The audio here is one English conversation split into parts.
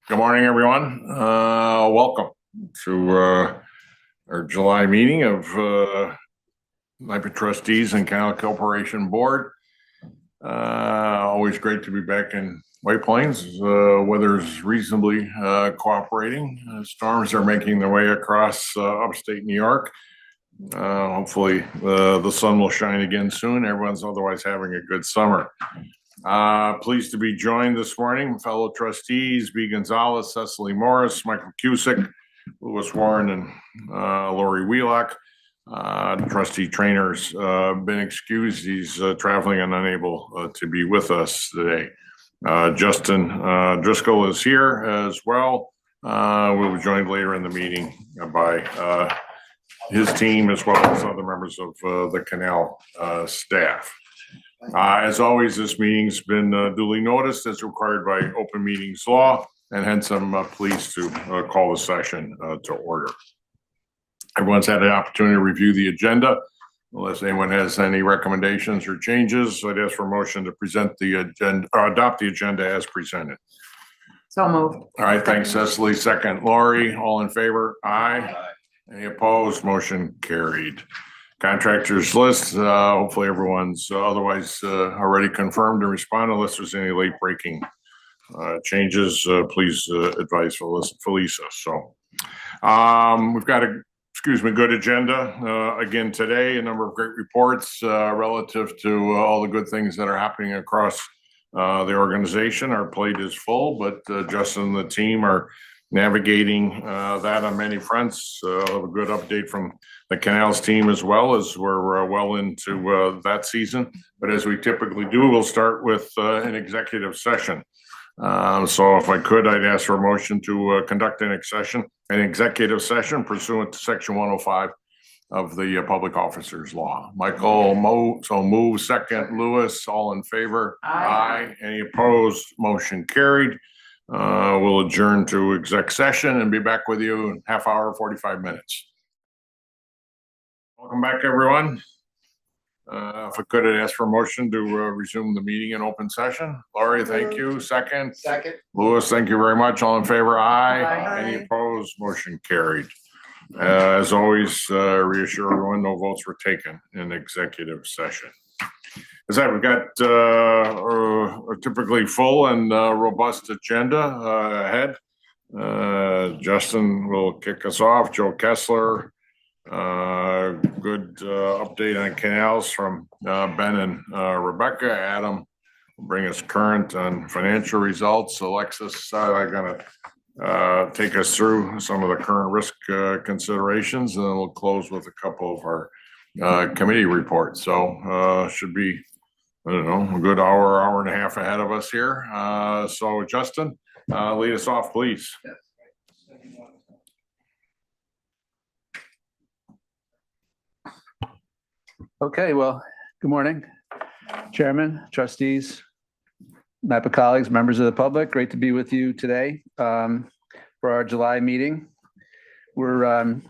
Good morning, everyone. Welcome to our July meeting of NYPA Trustees and Canal Corporation Board. Always great to be back in White Plains. Weather's reasonably cooperating. Storms are making their way across upstate New York. Hopefully the sun will shine again soon. Everyone's otherwise having a good summer. Pleased to be joined this morning, fellow trustees, B. Gonzalez, Cecily Morris, Michael Cusick, Lewis Warren, and Laurie Wheelock. Trustee Trainor's been excused. He's traveling and unable to be with us today. Justin Driscoll is here as well. We'll be joined later in the meeting by his team as well as other members of the Canal staff. As always, this meeting's been duly noticed as required by open meetings law, and hence I'm pleased to call the session to order. Everyone's had an opportunity to review the agenda. Unless anyone has any recommendations or changes, I'd ask for a motion to present the agenda, or adopt the agenda as presented. So moved. All right, thanks, Cecily. Second, Laurie. All in favor? Aye. Any opposed? Motion carried. Contractors list, hopefully everyone's otherwise already confirmed and respond. Unless there's any late breaking changes, please advise Felisa. So we've got a good agenda again today. A number of great reports relative to all the good things that are happening across the organization. Our plate is full, but Justin and the team are navigating that on many fronts. Have a good update from the Canals team as well, as we're well into that season. But as we typically do, we'll start with an executive session. So if I could, I'd ask for a motion to conduct an executive session pursuant to Section 105 of the Public Officers Law. Michael move. Second, Lewis. All in favor? Aye. Any opposed? Motion carried. We'll adjourn to exec session and be back with you in half hour, 45 minutes. Welcome back, everyone. If I could, I'd ask for a motion to resume the meeting in open session. Laurie, thank you. Second. Lewis, thank you very much. All in favor? Aye. Aye. Any opposed? Motion carried. As always, reassure everyone, no votes were taken in executive session. As I said, we've got a typically full and robust agenda ahead. Justin will kick us off. Joe Kessler, good update on Canals from Ben and Rebecca. Adam will bring us current on financial results. Alexis are going to take us through some of the current risk considerations, and then we'll close with a couple of our committee reports. So should be, I don't know, a good hour and a half ahead of us here. So Justin, lead us off, please. Okay, well, good morning, Chairman, trustees, NYPA colleagues, members of the public. Great to be with you today for our July meeting. We're,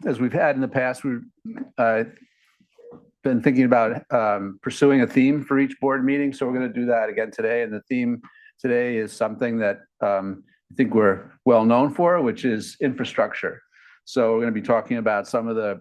as we've had in the past, we've been thinking about pursuing a theme for each board meeting. So we're going to do that again today. And the theme today is something that I think we're well known for, which is infrastructure. So we're going to be talking about some of the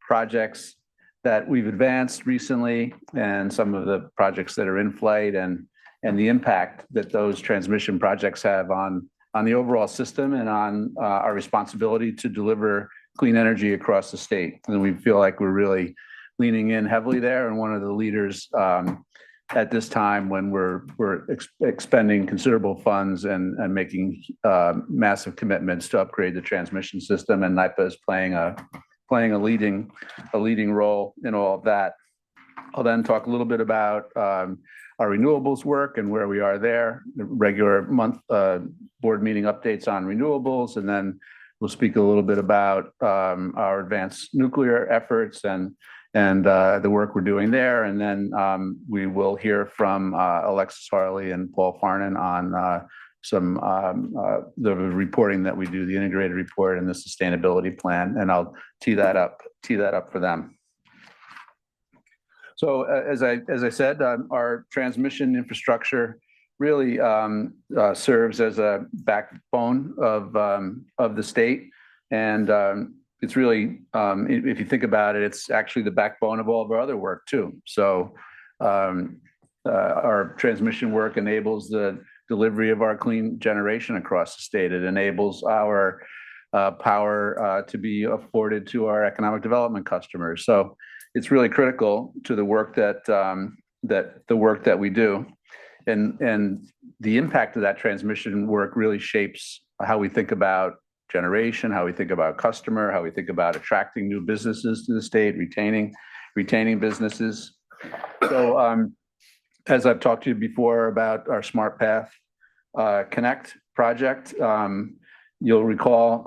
projects that we've advanced recently and some of the projects that are in flight and the impact that those transmission projects have on the overall system and on our responsibility to deliver clean energy across the state. And we feel like we're really leaning in heavily there, and one of the leaders at this time when we're expending considerable funds and making massive commitments to upgrade the transmission system, and NYPA is playing a leading role in all of that. I'll then talk a little bit about our renewables work and where we are there, the regular month board meeting updates on renewables, and then we'll speak a little bit about our advanced nuclear efforts and the work we're doing there. And then we will hear from Alexis Harley and Paul Farnan on some the reporting that we do, the integrated report and the sustainability plan, and I'll tee that up for them. So as I said, our transmission infrastructure really serves as a backbone of the state. And it's really, if you think about it, it's actually the backbone of all of our other work too. So our transmission work enables the delivery of our clean generation across the state. It enables our power to be afforded to our economic development customers. So it's really critical to the work that we do. And the impact of that transmission work really shapes how we think about generation, how we think about customer, how we think about attracting new businesses to the state, retaining businesses. So as I've talked to you before about our Smart Path Connect project, you'll recall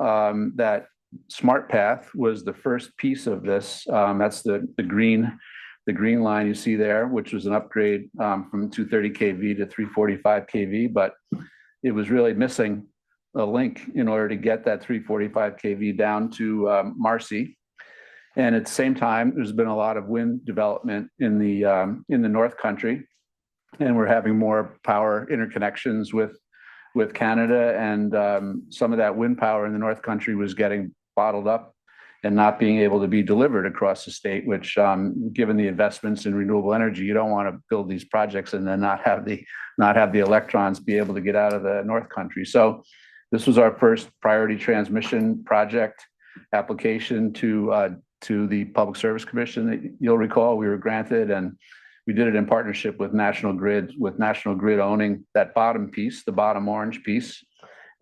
that Smart Path was the first piece of this. That's the green line you see there, which was an upgrade from 230 kV to 345 kV, but it was really missing a link in order to get that 345 kV down to Marcy. And at the same time, there's been a lot of wind development in the North Country, and we're having more power interconnections with Canada, and some of that wind power in the North Country was getting bottled up and not being able to be delivered across the state, which given the investments in renewable energy, you don't want to build these projects and then not have the electrons be able to get out of the North Country. So this was our first priority transmission project application to the Public Service Commission that you'll recall we were granted, and we did it in partnership with National Grid, owning that bottom piece, the bottom orange piece,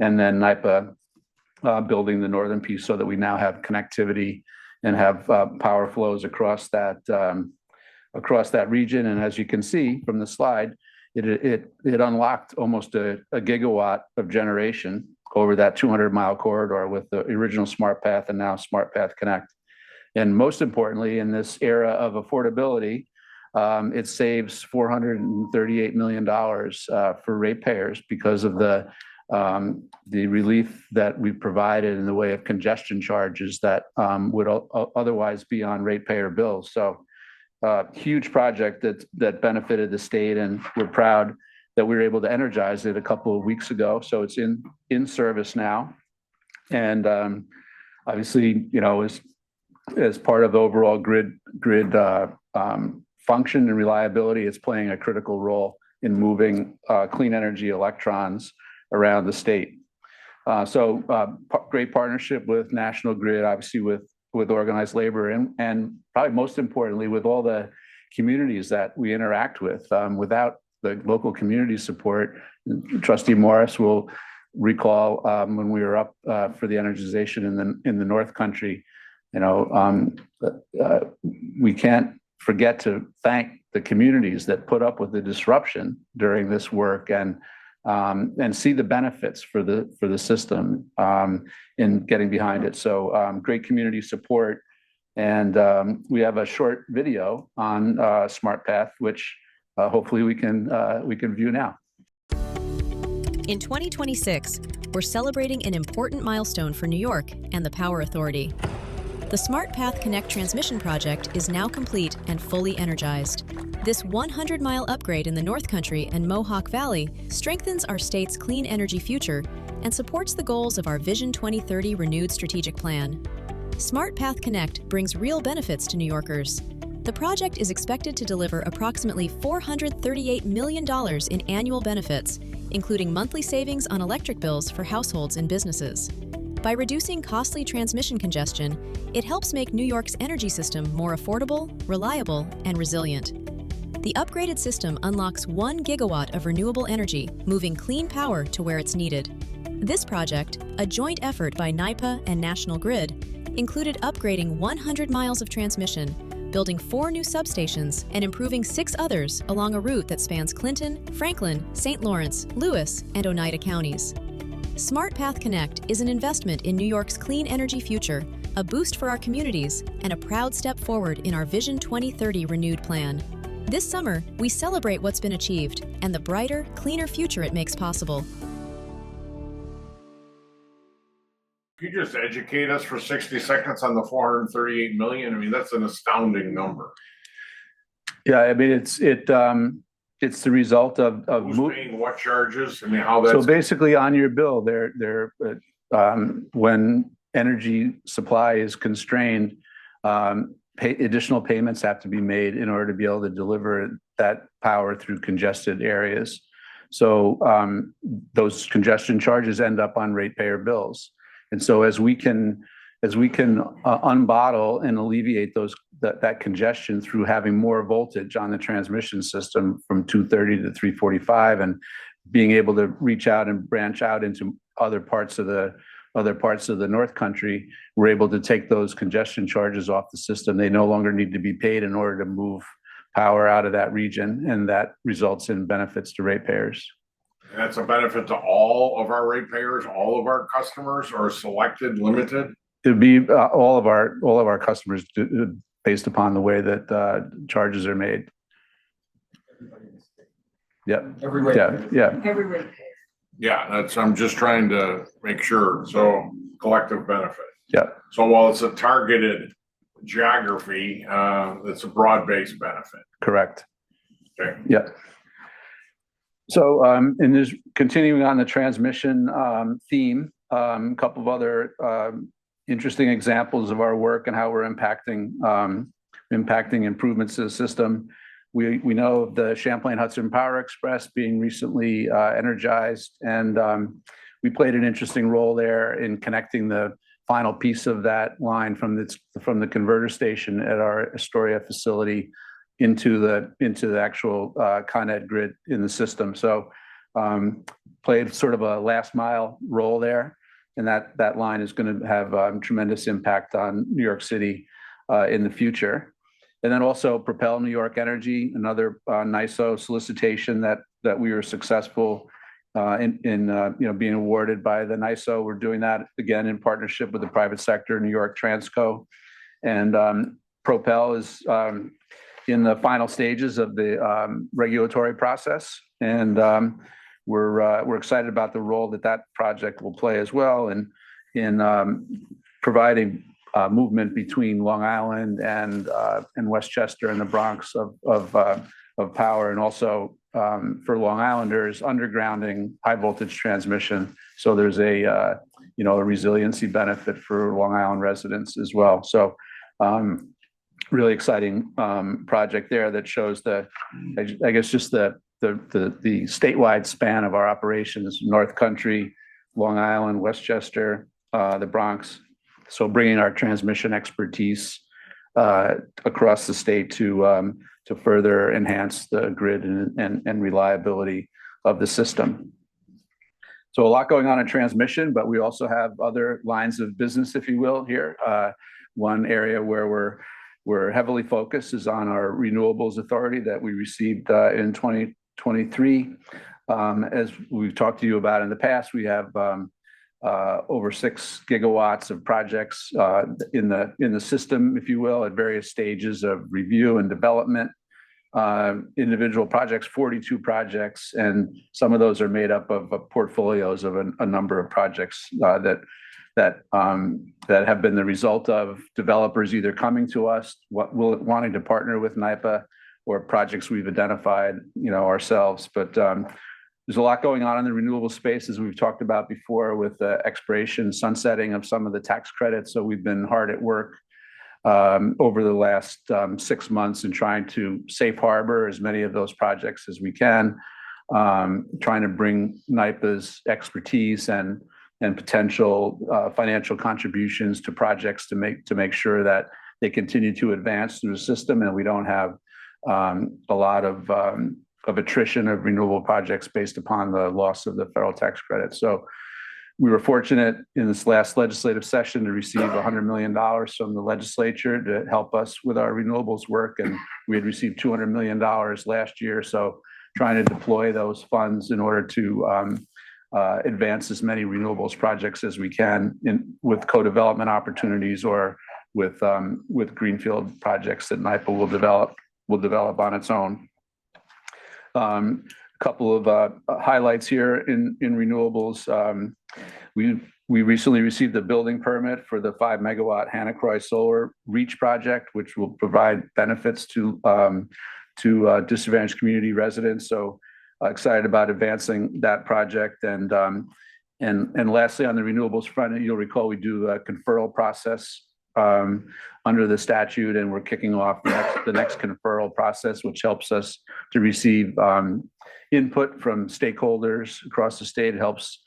and then NYPA building the northern piece, so that we now have connectivity and have power flows across that region. And as you can see from the slide, it unlocked almost a gigawatt of generation over that 200-mile corridor with the original Smart Path and now Smart Path Connect. And most importantly, in this era of affordability, it saves $438 million for ratepayers because of the relief that we provided in the way of congestion charges that would otherwise be on ratepayer bills. So huge project that benefited the state, and we're proud that we were able to energize it a couple of weeks ago. So it's in service now. And obviously, you know, as part of the overall grid function and reliability, it's playing a critical role in moving clean energy electrons around the state. Great partnership with National Grid, obviously with organized labor, and probably most importantly with all the communities that we interact with. Without the local community support, Trustee Morris will recall when we were up for the energization in the North Country, you know, we can't forget to thank the communities that put up with the disruption during this work and see the benefits for the system in getting behind it. So great community support. And we have a short video on Smart Path, which hopefully we can view now. In 2026, we're celebrating an important milestone for New York and the Power Authority. The Smart Path Connect transmission project is now complete and fully energized. This 100-mile upgrade in the North Country and Mohawk Valley strengthens our state's clean energy future and supports the goals of our Vision 2030 renewed strategic plan. Smart Path Connect brings real benefits to New Yorkers. The project is expected to deliver approximately $438 million in annual benefits, including monthly savings on electric bills for households and businesses. By reducing costly transmission congestion, it helps make New York's energy system more affordable, reliable, and resilient. The upgraded system unlocks 1 gigawatt of renewable energy, moving clean power to where it's needed. This project, a joint effort by NYPA and National Grid, included upgrading 100 miles of transmission, building 4 new substations, and improving 6 others along a route that spans Clinton, Franklin, St. Lawrence, Lewis, and Oneida counties. Smart Path Connect is an investment in New York's clean energy future, a boost for our communities, and a proud step forward in our Vision 2030 renewed plan. This summer, we celebrate what's been achieved and the brighter, cleaner future it makes possible. Could you just educate us for 60 seconds on the 438 million? I mean, that's an astounding number. Yeah, I mean, It's the result of Who's paying what charges? I mean, how so that's, basically on your bill, when energy supply is constrained, additional payments have to be made in order to be able to deliver that power through congested areas. So those congestion charges end up on ratepayer bills. And so as we can unbottle and alleviate that congestion through having more voltage on the transmission system from 230 to 345 and being able to reach out and branch out into other parts of the North Country, we're able to take those congestion charges off the system. They no longer need to be paid in order to move power out of that region, and that results in benefits to ratepayers. that's a benefit to all of our ratepayers, all of our customers, or selected, limited? It'd be all of our customers based upon the way that charges are made. Yep. Every ratepayer. Yeah. Every ratepayer. Yeah, I'm just trying to make sure. So collective benefit. Yeah. So while it's a targeted geography, it's a broad-based benefit. Correct. Okay. Yeah. So, and there's continuing on the transmission theme, a couple of other interesting examples of our work and how we're impacting improvements to the system. We know of the Champlain Hudson Power Express being recently energized, and we played an interesting role there in connecting the final piece of that line from the converter station at our Astoria facility into the actual Con Ed grid in the system. So played sort of a last mile role there, and that line is going to have tremendous impact on New York City in the future. And then also Propel New York Energy, another NYSO solicitation that we were successful in being awarded by the NYSO. We're doing that again in partnership with the private sector, New York Transco, and Propel is in the final stages of the regulatory process, and we're excited about the role that project will play as well in providing movement between Long Island and Westchester and the Bronx of power, and also for Long Islanders undergrounding high voltage transmission. So there's a resiliency benefit for Long Island residents as well. So really exciting project there that shows the statewide span of our operations: North Country, Long Island, Westchester, the Bronx. So bringing our transmission expertise across the state to further enhance the grid and reliability of the system. So a lot going on in transmission, but we also have other lines of business, if you will, here. One area where we're heavily focused is on our renewables authority that we received in 2023. As we've talked to you about in the past, we have over 6 gigawatts of projects in the system, if you will, at various stages of review and development. Individual projects, 42 projects, and some of those are made up of portfolios of a number of projects that have been the result of developers either coming to us, wanting to partner with NYPA, or projects we've identified, ourselves. But there's a lot going on in the renewable space, as we've talked about before, with the expiration, sunsetting of some of the tax credits. So we've been hard at work over the last 6 months in trying to safe harbor as many of those projects as we can, trying to bring NYPA's expertise and potential financial contributions to projects to make sure that they continue to advance through the system, and we don't have a lot of attrition of renewable projects based upon the loss of the federal tax credit. So we were fortunate in this last legislative session to receive $100 million from the legislature to help us with our renewables work, and we had received $200 million last year. So trying to deploy those funds in order to advance as many renewables projects as we can with co-development opportunities or with greenfield projects that NYPA will develop on its own. A couple of highlights here in renewables. We recently received a building permit for the 5 megawatt Hannah Croix Solar Reach project, which will provide benefits to to disadvantaged community residents. So excited about advancing that project. And lastly, on the renewables front, you'll recall we do a conferral process under the statute, and we're kicking off the next conferral process, which helps us to receive input from stakeholders across the state. It helps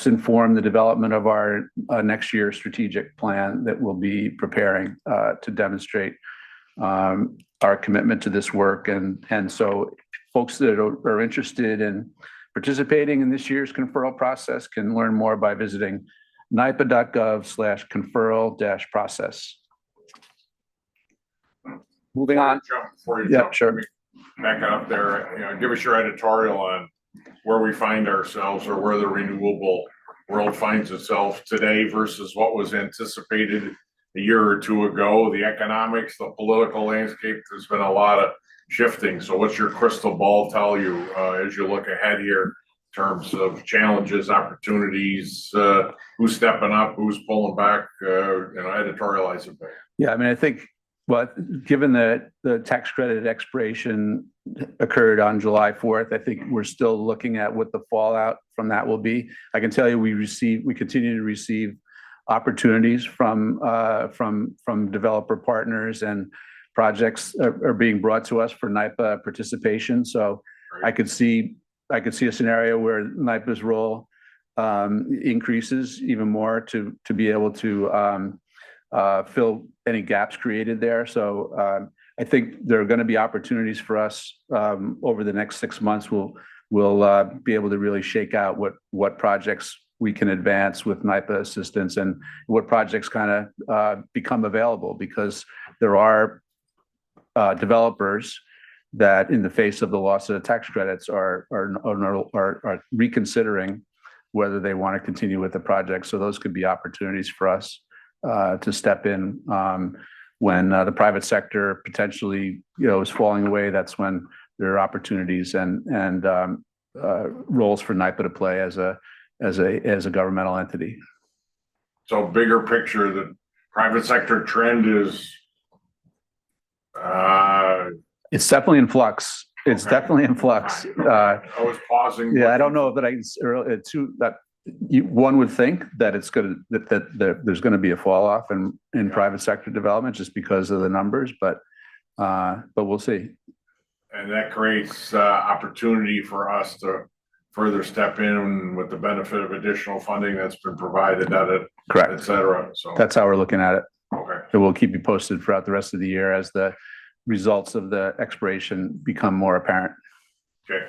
inform the development of our next year's strategic plan that we'll be preparing to demonstrate our commitment to this work. And so folks that are interested in participating in this year's conferral process can learn more by visiting NYPA.gov/conferral-process. Moving on. Before you Yeah, jump, sure. back up there, give us your editorial on where we find ourselves or where the renewable world finds itself today versus what was anticipated a year or two ago. The economics, the political landscape, there's been a lot of shifting. So what's your crystal ball tell you as you look ahead here in terms of challenges, opportunities, who's stepping up, who's pulling back, editorialize it. Yeah, I mean, I think, well, given that the tax credit expiration occurred on July 4th, I think we're still looking at what the fallout from that will be. I can tell you we continue to receive opportunities from developer partners, and projects are being brought to us for NYPA participation. So I could see a scenario where NYPA's role increases even more to be able to fill any gaps created there. So I think there are going to be opportunities for us over the next 6 months. We'll be able to really shake out what projects we can advance with NYPA assistance and what projects kind of become available, because there are developers that, in the face of the loss of the tax credits, are reconsidering whether they want to continue with the project. So those could be opportunities for us to step in when the private sector potentially, is falling away. That's when there are opportunities and roles for NYPA to play as a governmental entity. So bigger picture, the private sector trend is it's definitely in flux. It's definitely in flux. I was pausing. Yeah, I don't know that one would think that that there's going to be a fall off in private sector development just because of the numbers, but we'll see. And that creates opportunity for us to further step in with the benefit of additional funding that's been provided, correct, et cetera. So that's how we're looking at it. Okay. So we'll keep you posted throughout the rest of the year as the results of the expiration become more apparent. Okay.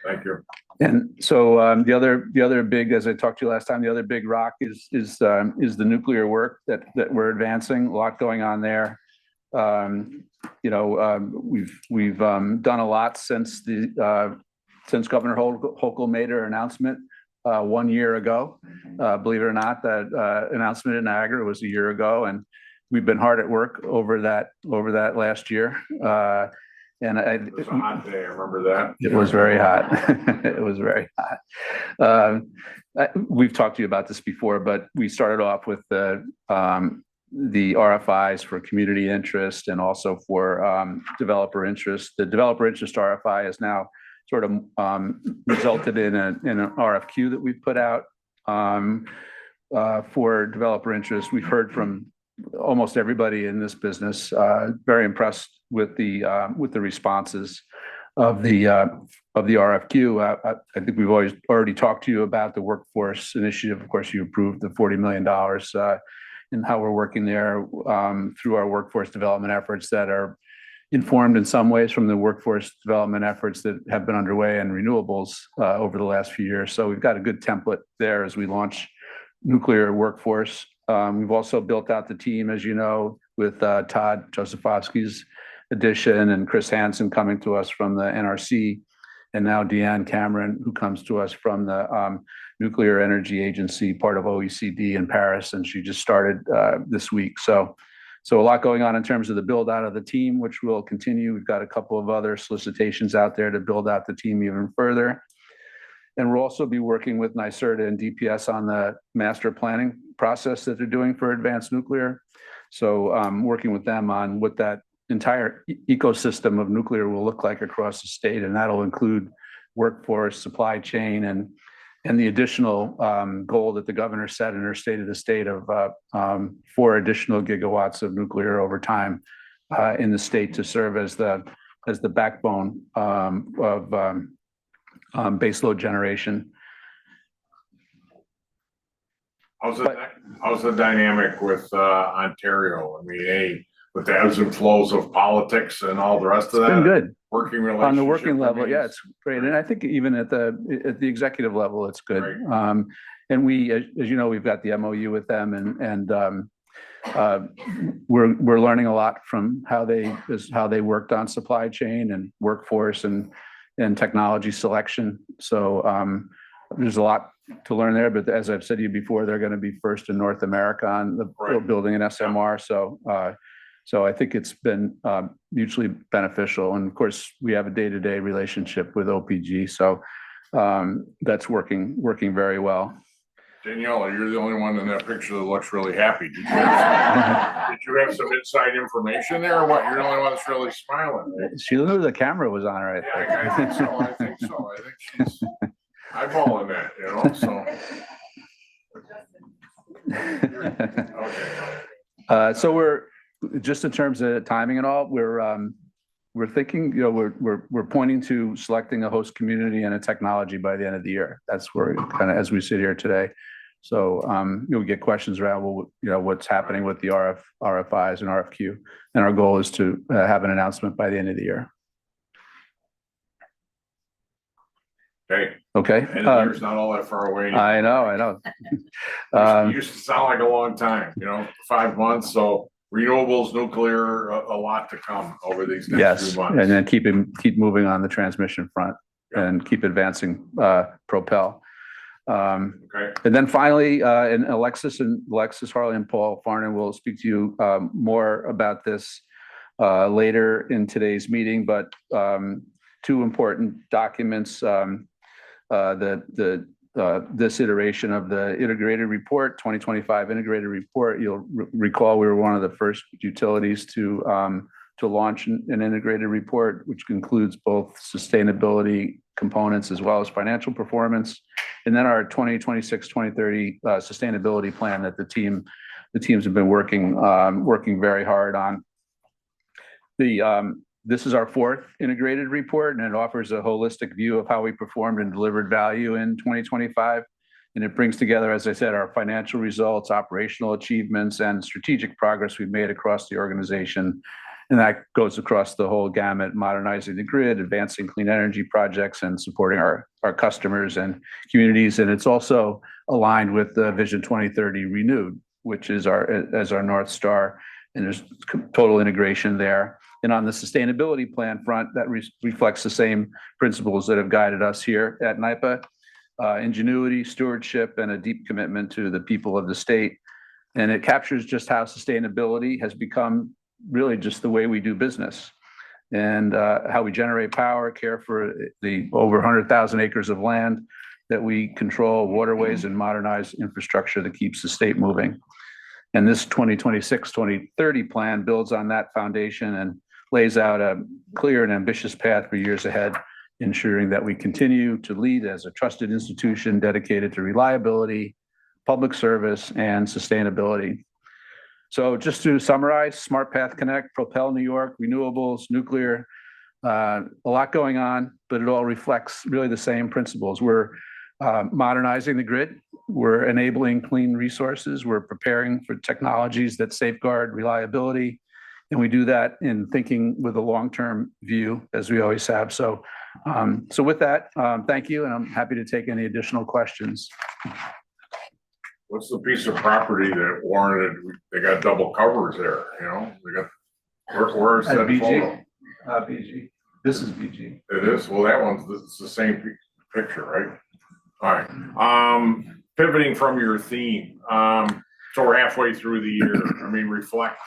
Thank you. And so the other big, as I talked to you last time, the other big rock is the nuclear work that we're advancing. A lot going on there. We've done a lot since Governor Hochul made her announcement 1 year ago. Believe it or not, that announcement in Niagara was a year ago, and we've been hard at work over that last year. And it was a hot day. I remember that. It was very hot. It was very hot. We've talked to you about this before, but we started off with the RFIs for community interest and also for developer interest. The developer interest RFI is now sort of resulted in an RFQ that we've put out for developer interest. We've heard from almost everybody in this business. Very impressed with the responses of the RFQ. I think we've already talked to you about the workforce initiative. Of course, you approved the $40 million and how we're working there through our workforce development efforts that are informed in some ways from the workforce development efforts that have been underway in renewables over the last few years. So we've got a good template there as we launch nuclear workforce. We've also built out the team, as you know, with Todd Josefowski's addition and Chris Hansen coming to us from the NRC, and now Deanne Cameron, who comes to us from the Nuclear Energy Agency, part of OECD in Paris, and she just started this week. So a lot going on in terms of the build out of the team, which will continue. We've got a couple of other solicitations out there to build out the team even further. And we'll also be working with NYSERDA and DPS on the master planning process that they're doing for advanced nuclear. So working with them on what that entire ecosystem of nuclear will look like across the state, and that'll include workforce, supply chain, and the additional goal that the governor set in her State of the State of 4 additional gigawatts of nuclear over time in the state to serve as the backbone of baseload generation. How's the dynamic with Ontario? I mean, with the ebbs and flows of politics and all the rest of that. It's been good. Working relationship. On the working level, remains. yeah, it's great. And I think even at the executive level, it's good. Right. And we, as you know, we've got the MOU with them, and we're learning a lot from how they worked on supply chain and workforce and technology selection. So there's a lot to learn there. But as I've said to you before, they're going to be first in North America on the building an SMR. So I think it's been mutually beneficial. And of course, we have a day-to-day relationship with OPG. So that's working very well. Daniela, you're the only one in that picture that looks really happy. Did you have some inside information there or what? You're the only one that's really smiling. She knew the camera was on, right? Yeah, I think so. I think she's eyeballing that, so. So we're just in terms of timing and all, we're thinking, we're pointing to selecting a host community and a technology by the end of the year. That's where kind of as we sit here today. So you'll get questions around, what's happening with the RFIs and RFQ, and our goal is to have an announcement by the end of the year. Okay. And it's not all that far away. I know. It used to sound like a long time, 5 months. So renewables, nuclear, a lot to come over these next few months. And then keep moving on the transmission front and keep advancing Propel. And then finally, and Alexis, Harley, and Paul Farnan will speak to you more about this later in today's meeting. But 2 important documents. This iteration of the integrated report, 2025 integrated report. You'll recall we were one of the first utilities to launch an integrated report, which includes both sustainability components as well as financial performance, and then our 2026-2030 sustainability plan that the teams have been working very hard on. This is our 4th integrated report, and it offers a holistic view of how we performed and delivered value in 2025. And it brings together, as I said, our financial results, operational achievements, and strategic progress we've made across the organization. And that goes across the whole gamut, modernizing the grid, advancing clean energy projects, and supporting our customers and communities. And it's also aligned with the Vision 2030 Renewed, which is our North Star. And there's total integration there. And on the sustainability plan front, that reflects the same principles that have guided us here at NYPA, ingenuity, stewardship, and a deep commitment to the people of the state. And it captures just how sustainability has become really just the way we do business, and how we generate power, care for the over 100,000 acres of land that we control, waterways, and modernize infrastructure that keeps the state moving. And this 2026-2030 plan builds on that foundation and lays out a clear and ambitious path for years ahead, ensuring that we continue to lead as a trusted institution dedicated to reliability, public service, and sustainability. So just to summarize, Smart Path Connect, Propel New York, renewables, nuclear, a lot going on, but it all reflects really the same principles. We're modernizing the grid. We're enabling clean resources. We're preparing for technologies that safeguard reliability. And we do that in thinking with a long-term view, as we always have. So with that, thank you. And I'm happy to take any additional questions. What's the piece of property that warranted, they got double covers there, they got, where is that photo? BG. This is BG. It is? Well, it's the same picture, right? All right. Pivoting from your theme. So we're halfway through the year. Reflect,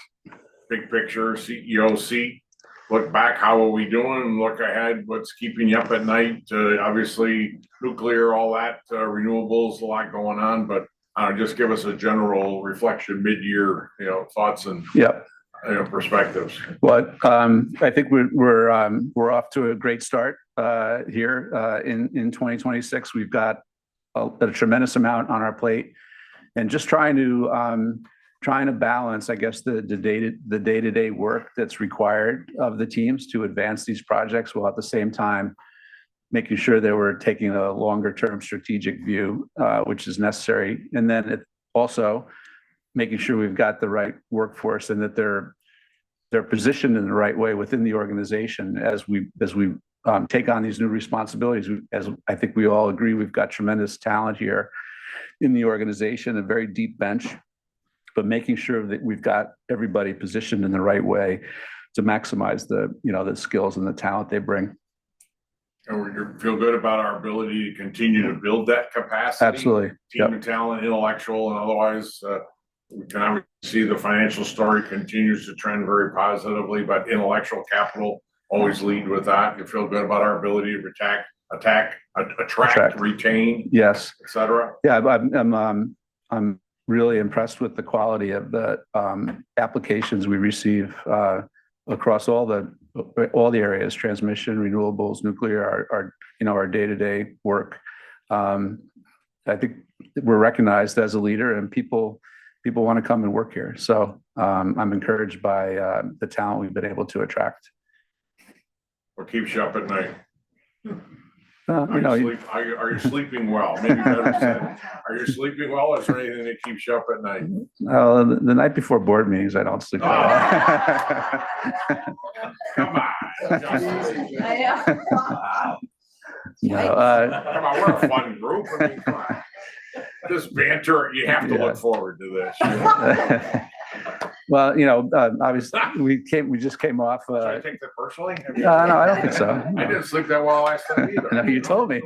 big picture, CEO seat, look back, how are we doing? Look ahead, what's keeping you up at night? Obviously, nuclear, all that, renewables, a lot going on, but just give us a general reflection mid-year, thoughts and perspectives. But I think we're off to a great start here in 2026. We've got a tremendous amount on our plate, and just trying to balance, I guess, the day-to-day work that's required of the teams to advance these projects, while at the same time making sure that we're taking a longer-term strategic view, which is necessary, and then also making sure we've got the right workforce and that they're positioned in the right way within the organization as we take on these new responsibilities. As I think we all agree, we've got tremendous talent here in the organization, a very deep bench, but making sure that we've got everybody positioned in the right way to maximize the skills and the talent they bring. And we feel good about our ability to continue to build that capacity. Absolutely. Team talent, intellectual, and otherwise. We can obviously see the financial story continues to trend very positively, but intellectual capital always lead with that. You feel good about our ability to attract, retain, yes, etc. Yeah, I'm really impressed with the quality of the applications we receive across all the areas: transmission, renewables, nuclear, our day-to-day work. I think we're recognized as a leader, and people want to come and work here. So I'm encouraged by the talent we've been able to attract. What keeps you up at night? Are you sleeping well? Maybe better said, are you sleeping well, or is there anything that keeps you up at night? The night before board meetings, I don't sleep well. Come on. Come on, we're a fun group. I mean, come on. This banter, you have to look forward to this. Well, obviously we just came off. Should I take that personally? No, I don't think so. I didn't sleep that well last night either. No, you told me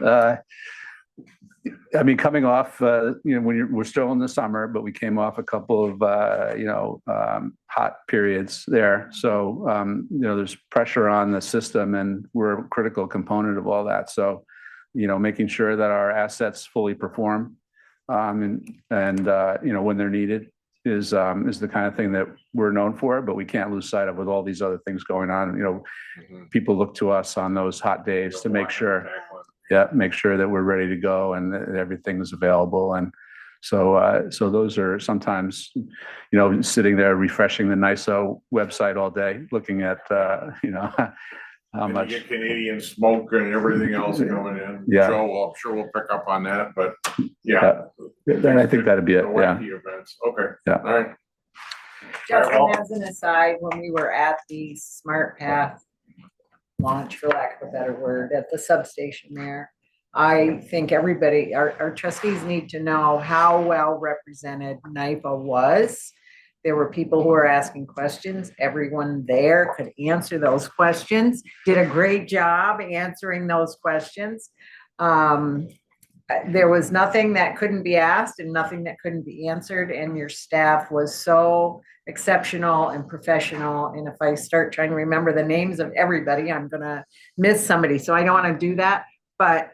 that. I mean, coming off, we're still in the summer, but we came off a couple of, hot periods there. So, there's pressure on the system, and we're a critical component of all that. So, making sure that our assets fully perform, and when they're needed is the kind of thing that we're known for, but we can't lose sight of with all these other things going on. People look to us on those hot days to make sure that we're ready to go and that everything is available. And so those are sometimes, sitting there refreshing the NYSO website all day, looking at, how much. You get Canadian smoke and everything else coming in. Yeah. Joe, I'm sure we'll pick up on that, but Then I think that'd be it. Yeah. Events. Okay. Yeah. All right. Justin, as an aside, when we were at the Smart Path launch, for lack of a better word, at the substation there, I think everybody, our trustees need to know how well represented NYPA was. There were people who were asking questions. Everyone there could answer those questions, did a great job answering those questions. There was nothing that couldn't be asked and nothing that couldn't be answered. And your staff was so exceptional and professional. And if I start trying to remember the names of everybody, I'm going to miss somebody. So I don't want to do that. But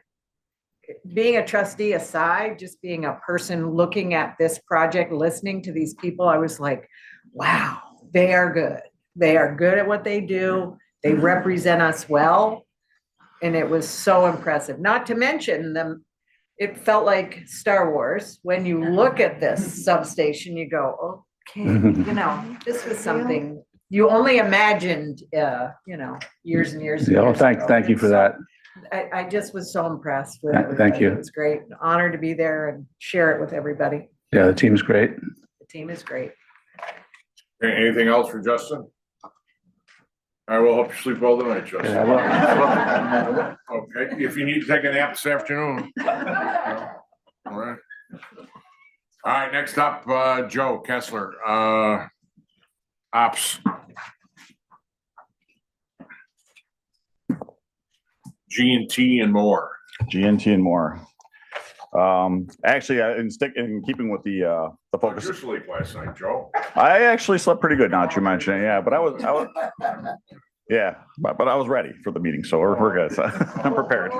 being a trustee aside, just being a person looking at this project, listening to these people, I was like, wow, they are good. They are good at what they do. They represent us well. And it was so impressive. Not to mention them. It felt like Star Wars. When you look at this substation, you go, okay, this was something you only imagined, years and years ago. Well, thank you for that. I just was so impressed with it. Thank you. It was great. An honor to be there and share it with everybody. Yeah, the team's great. The team is great. Anything else for Justin? I will help you sleep well tonight, Justin. Yeah, I will. Okay, if you need to take a nap this afternoon. All right. All right, next up, Joe Kessler, Ops. G&T and more. G&T and more. Actually, in keeping with the focus. Your sleep last night, Joe. I actually slept pretty good. Now that you mention it, yeah. But I was, yeah. But I was ready for the meeting, so we're good. So I'm prepared.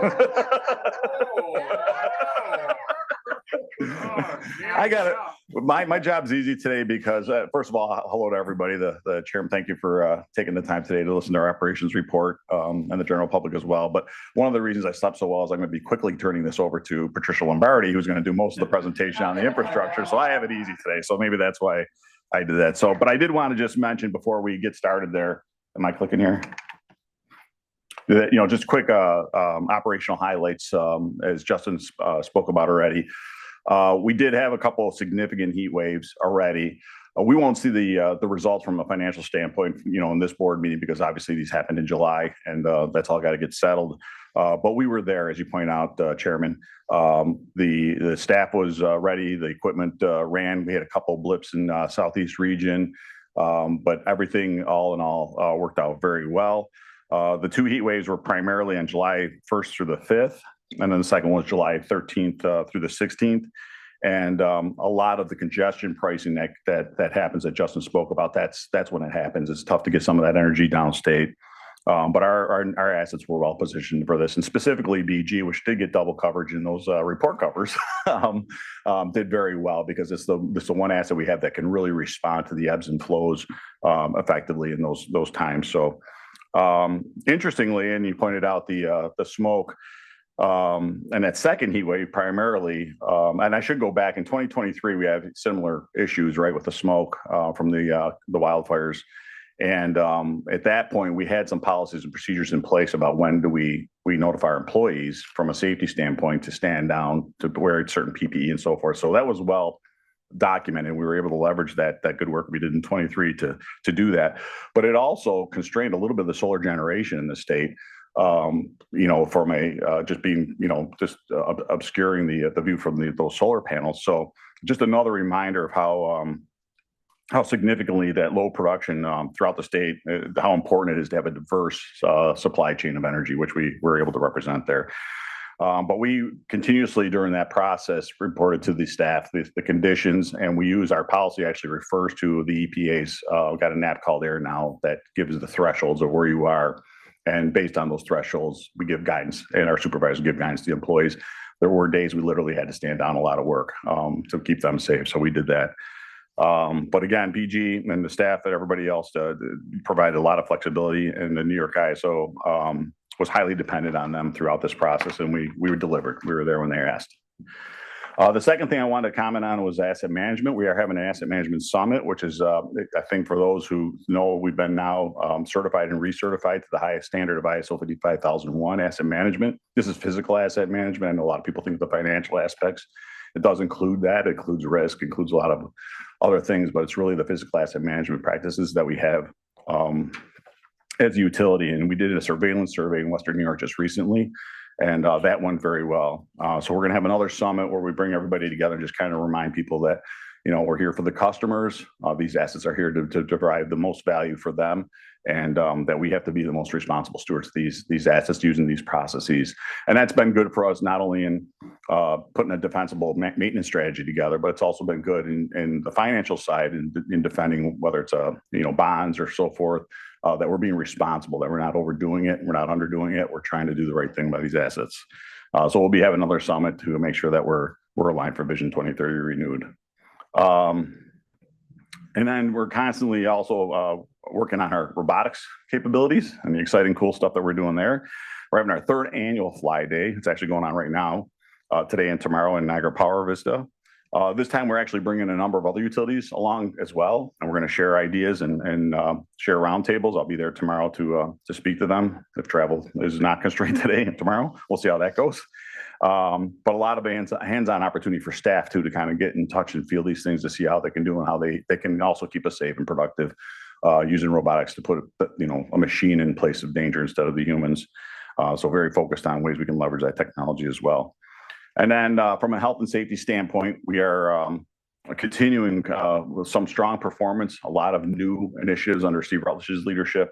I got it. My job's easy today because, first of all, hello to everybody. The chairman, thank you for taking the time today to listen to our operations report, and the general public as well. But one of the reasons I slept so well is I'm going to be quickly turning this over to Patricia Lombardi, who's going to do most of the presentation on the infrastructure. So I have it easy today. So maybe that's why I did that. So, but I did want to just mention before we get started there, am I clicking here? Just quick operational highlights, as Justin spoke about already. We did have a couple of significant heat waves already. We won't see the results from a financial standpoint, in this board meeting, because obviously these happened in July, and that's all got to get settled. But we were there, as you point out, Chairman. The staff was ready. The equipment ran. We had a couple of blips in Southeast region, but everything, all in all, worked out very well. The two heat waves were primarily on July 1st through the 5th, and then the second one was July 13th through the 16th. And a lot of the congestion pricing that happens that Justin spoke about, that's when it happens. It's tough to get some of that energy downstate. But our assets were well positioned for this, and specifically BG, which did get double coverage in those report covers, did very well because it's the one asset we have that can really respond to the ebbs and flows effectively in those times. So interestingly, and you pointed out the smoke, and that second heat wave primarily, and I should go back in 2023, we had similar issues, right, with the smoke from the wildfires. And at that point, we had some policies and procedures in place about when do we notify our employees from a safety standpoint to stand down, to wear certain PPE and so forth. So that was well documented. We were able to leverage that good work we did in 23 to do that. But it also constrained a little bit of the solar generation in the state, from just being, obscuring the view from those solar panels. So just another reminder of how significantly that low production throughout the state, how important it is to have a diverse supply chain of energy, which we were able to represent there. But we continuously during that process reported to the staff the conditions, and we use our policy actually refers to the EPA's got a NAP call there now that gives the thresholds of where you are. And based on those thresholds, we give guidance, and our supervisors give guidance to the employees. There were days we literally had to stand down a lot of work to keep them safe. So we did that. But again, BG and the staff and everybody else provided a lot of flexibility, and the New York ISO was highly dependent on them throughout this process, and we were delivered. We were there when they asked. The second thing I wanted to comment on was asset management. We are having an asset management summit, which is, I think for those who know, we've been now certified and recertified to the highest standard of ISO 55001 asset management. This is physical asset management. I know a lot of people think of the financial aspects. It does include that. It includes risk, includes a lot of other things, but it's really the physical asset management practices that we have as a utility. And we did a surveillance survey in Western New York just recently, and that went very well. So we're going to have another summit where we bring everybody together and just kind of remind people that, we're here for the customers. These assets are here to provide the most value for them, and that we have to be the most responsible stewards of these assets using these processes. And that's been good for us, not only in putting a defensible maintenance strategy together, but it's also been good in the financial side in defending whether it's bonds or so forth, that we're being responsible, that we're not overdoing it, we're not underdoing it, we're trying to do the right thing by these assets. So we'll be having another summit to make sure that we're aligned for Vision 2030 renewed. And then we're constantly also working on our robotics capabilities and the exciting, cool stuff that we're doing there. We're having our third annual Fly Day. It's actually going on right now, today and tomorrow in Niagara Power Vista. This time we're actually bringing a number of other utilities along as well, and we're going to share ideas and share roundtables. I'll be there tomorrow to speak to them if travel is not constrained today and tomorrow. We'll see how that goes. But a lot of hands-on opportunity for staff too, to kind of get in touch and feel these things, to see how they can do and how they can also keep us safe and productive, using robotics to put a machine in place of danger instead of the humans. So very focused on ways we can leverage that technology as well. And then from a health and safety standpoint, we are continuing with some strong performance, a lot of new initiatives under Steve Rutledge's leadership.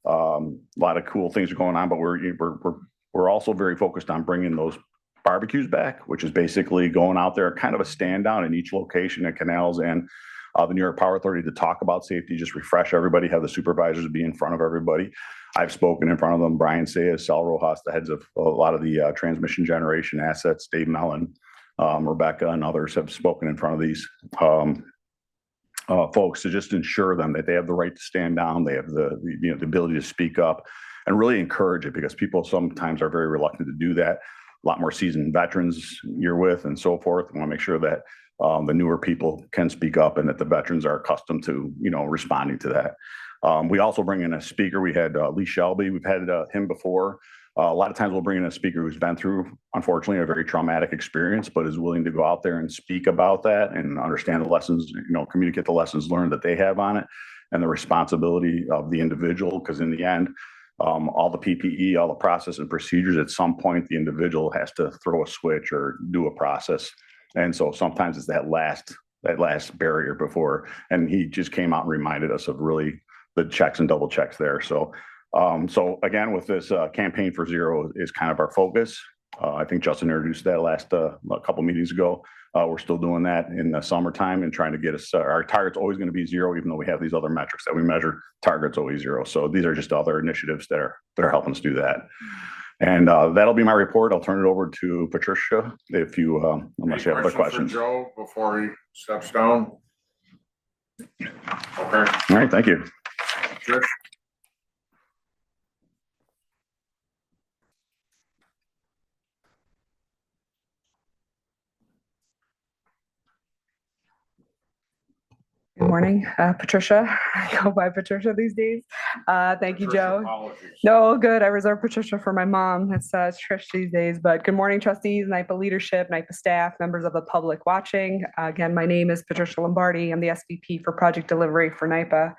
A lot of cool things are going on, but we're also very focused on bringing those barbecues back, which is basically going out there, kind of a stand down in each location at Canals and the New York Power Authority to talk about safety, just refresh everybody, have the supervisors be in front of everybody. I've spoken in front of them, Brian Sayas, Sal Rojas, the heads of a lot of the transmission generation assets, Dave Mellon, Rebecca and others have spoken in front of these folks to just ensure them that they have the right to stand down, they have the ability to speak up and really encourage it, because people sometimes are very reluctant to do that. A lot more seasoned veterans you're with and so forth. We want to make sure that the newer people can speak up and that the veterans are accustomed to, responding to that. We also bring in a speaker. We had Lee Shelby. We've had him before. A lot of times we'll bring in a speaker who's been through, unfortunately, a very traumatic experience, but is willing to go out there and speak about that and understand the lessons, communicate the lessons learned that they have on it and the responsibility of the individual. Because in the end, all the PPE, all the process and procedures, at some point, the individual has to throw a switch or do a process. And so sometimes it's that last barrier before, and he just came out and reminded us of really the checks and double checks there. So again, with this campaign for zero is kind of our focus. I think Justin introduced that last a couple meetings ago. We're still doing that in the summertime and trying to get us, our target's always going to be zero, even though we have these other metrics that we measure, target's always zero. So these are just other initiatives that are helping us do that. And that'll be my report. I'll turn it over to Patricia if you, unless you have other questions. For Joe before he steps down? Okay. All right, thank you. Trish? Good morning, Patricia. I go by Patricia these days. Thank you, Joe. Apologies. No, good. I reserve Patricia for my mom. It's Trish these days. But good morning, trustees, NYPA leadership, NYPA staff, members of the public watching. Again, my name is Patricia Lombardi. I'm the SVP for project delivery for NYPA.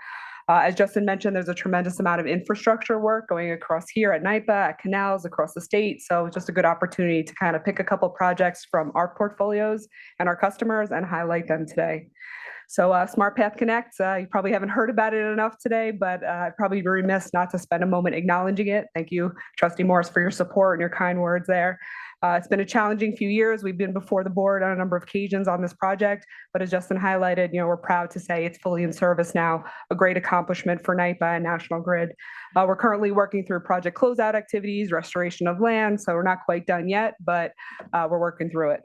As Justin mentioned, there's a tremendous amount of infrastructure work going across here at NYPA, at Canals, across the state. So it's just a good opportunity to kind of pick a couple projects from our portfolios and our customers and highlight them today. So Smart Path Connect, you probably haven't heard about it enough today, but I'd probably be remiss not to spend a moment acknowledging it. Thank you, Trustee Morris, for your support and your kind words there. It's been a challenging few years. We've been before the board on a number of occasions on this project, but as Justin highlighted, we're proud to say it's fully in service now, a great accomplishment for NYPA and National Grid. We're currently working through project closeout activities, restoration of land, so we're not quite done yet, but we're working through it.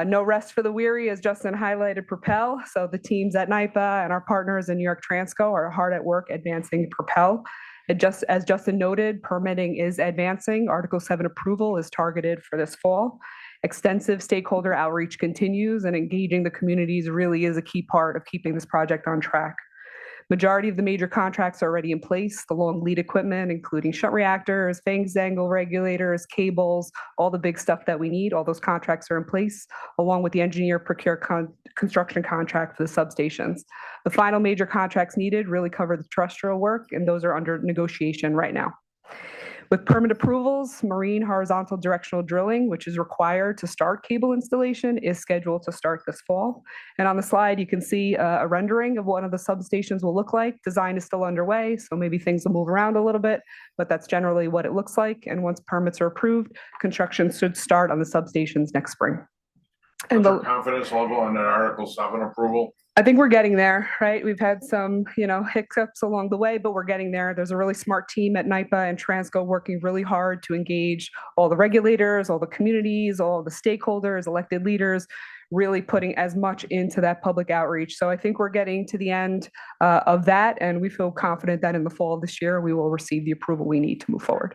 No rest for the weary, as Justin highlighted, Propel. So the teams at NYPA and our partners in New York Transco are hard at work advancing Propel. And just as Justin noted, permitting is advancing. Article 7 approval is targeted for this fall. Extensive stakeholder outreach continues, and engaging the communities really is a key part of keeping this project on track. Majority of the major contracts are already in place. The long lead equipment, including shunt reactors, phase angle regulators, cables, all the big stuff that we need, all those contracts are in place, along with the engineer procure construction contract for the substations. The final major contracts needed really cover the terrestrial work, and those are under negotiation right now. With permit approvals, marine horizontal directional drilling, which is required to start cable installation, is scheduled to start this fall. And on the slide, you can see a rendering of what one of the substations will look like. Design is still underway, so maybe things will move around a little bit, but that's generally what it looks like. And once permits are approved, construction should start on the substations next spring. And What's your confidence level on that Article 7 approval? I think we're getting there, right? We've had some, hiccups along the way, but we're getting there. There's a really smart team at NYPA and Transco working really hard to engage all the regulators, all the communities, all the stakeholders, elected leaders, really putting as much into that public outreach. So I think we're getting to the end of that, and we feel confident that in the fall of this year, we will receive the approval we need to move forward.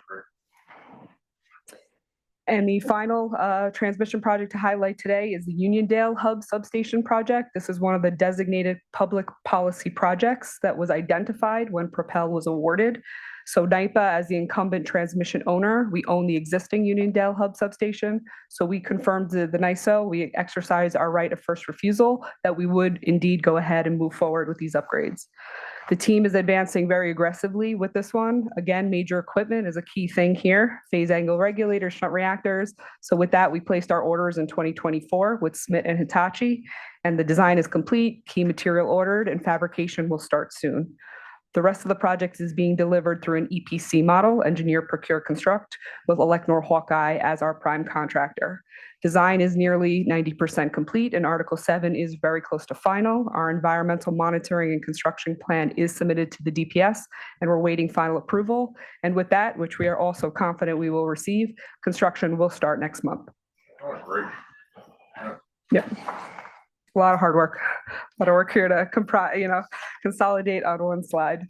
And the final transmission project to highlight today is the Uniondale Hub Substation Project. This is one of the designated public policy projects that was identified when Propel was awarded. So NYPA, as the incumbent transmission owner, we own the existing Uniondale Hub Substation. So we confirmed the NYSO, we exercised our right of first refusal that we would indeed go ahead and move forward with these upgrades. The team is advancing very aggressively with this one. Again, major equipment is a key thing here. Phase angle regulators, shunt reactors. So with that, we placed our orders in 2024 with Smith and Hitachi, and the design is complete, key material ordered, and fabrication will start soon. The rest of the project is being delivered through an EPC model, engineer, procure, construct, with Elecnor Hawkeye as our prime contractor. Design is nearly 90% complete, and Article 7 is very close to final. Our environmental monitoring and construction plan is submitted to the DPS, and we're waiting final approval. And with that, which we are also confident we will receive, construction will start next month. Oh, great. Yep. A lot of hard work, a lot of work here to consolidate on one slide.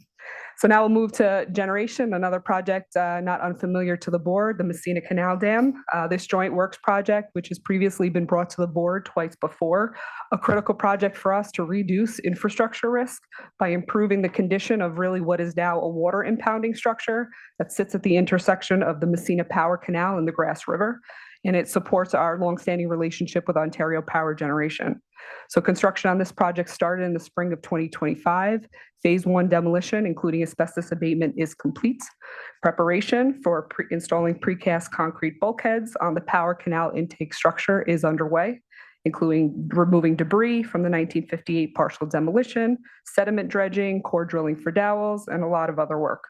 So now we'll move to generation, another project not unfamiliar to the board, the Messina Canal Dam. This joint works project, which has previously been brought to the board twice before, a critical project for us to reduce infrastructure risk by improving the condition of really what is now a water impounding structure that sits at the intersection of the Messina Power Canal and the Grass River. And it supports our longstanding relationship with Ontario Power Generation. So construction on this project started in the spring of 2025. Phase 1 demolition, including asbestos abatement, is complete. Preparation for installing precast concrete bulkheads on the Power Canal intake structure is underway, including removing debris from the 1958 partial demolition, sediment dredging, core drilling for dowels, and a lot of other work.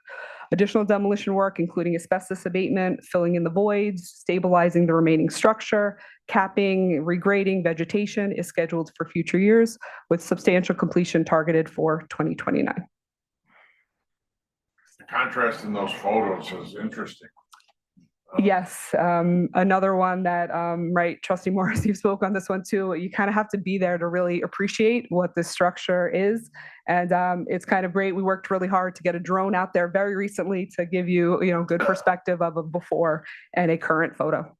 Additional demolition work, including asbestos abatement, filling in the voids, stabilizing the remaining structure, capping, regrading vegetation, is scheduled for future years, with substantial completion targeted for 2029. The contrast in those photos is interesting. Yes, another one that, right, Trustee Morris, you spoke on this one too. You kind of have to be there to really appreciate what this structure is. And it's kind of great. We worked really hard to get a drone out there very recently to give you, good perspective of a before and a current photo.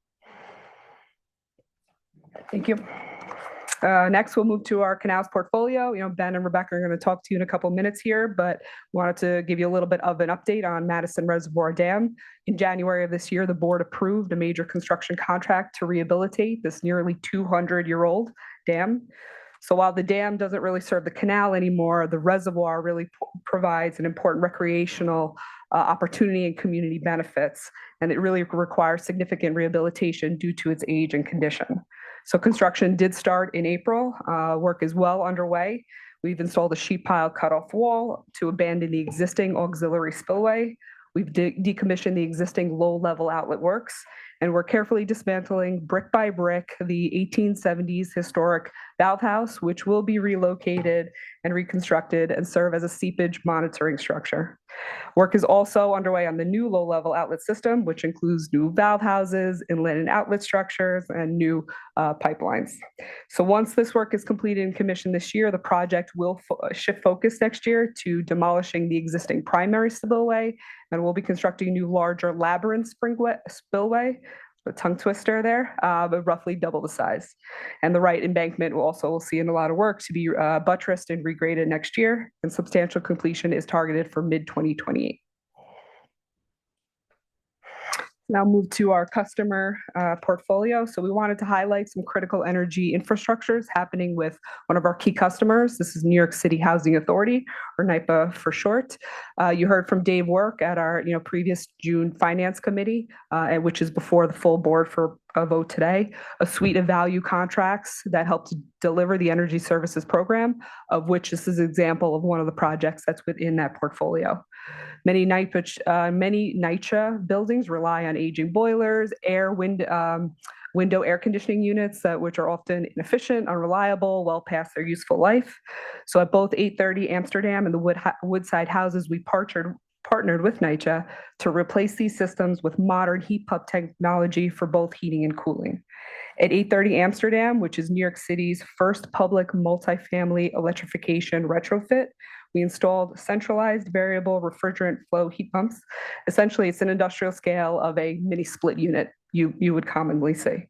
Thank you. Next, we'll move to our canals portfolio. Ben and Rebecca are going to talk to you in a couple minutes here, but wanted to give you a little bit of an update on Madison Reservoir Dam. In January of this year, the board approved a major construction contract to rehabilitate this nearly 200-year-old dam. So while the dam doesn't really serve the canal anymore, the reservoir really provides an important recreational opportunity and community benefits, and it really requires significant rehabilitation due to its age and condition. So construction did start in April. Work is well underway. We've installed a sheet pile cutoff wall to abandon the existing auxiliary spillway. We've decommissioned the existing low-level outlet works, and we're carefully dismantling brick by brick the 1870s historic valve house, which will be relocated and reconstructed and serve as a seepage monitoring structure. Work is also underway on the new low-level outlet system, which includes new valve houses, inlet and outlet structures, and new pipelines. So once this work is completed and commissioned this year, the project will shift focus next year to demolishing the existing primary spillway, and we'll be constructing a new larger labyrinth spillway, a tongue twister there, but roughly double the size. And the right embankment will also see in a lot of work to be buttressed and regraded next year, and substantial completion is targeted for mid-2028. Now move to our customer portfolio. So we wanted to highlight some critical energy infrastructures happening with one of our key customers. This is New York City Housing Authority, or NYPA for short. You heard from Dave Work at our previous June Finance Committee, which is before the full board for a vote today, a suite of value contracts that help to deliver the energy services program, of which this is an example of one of the projects that's within that portfolio. Many NYCHA buildings rely on aging boilers, window air conditioning units, which are often inefficient, unreliable, well past their useful life. So at both 830 Amsterdam and the Woodside houses, we partnered with NYCHA to replace these systems with modern heat pump technology for both heating and cooling. At 830 Amsterdam, which is New York City's first public multifamily electrification retrofit, we installed centralized variable refrigerant flow heat pumps. Essentially, it's an industrial scale of a mini split unit you would commonly see.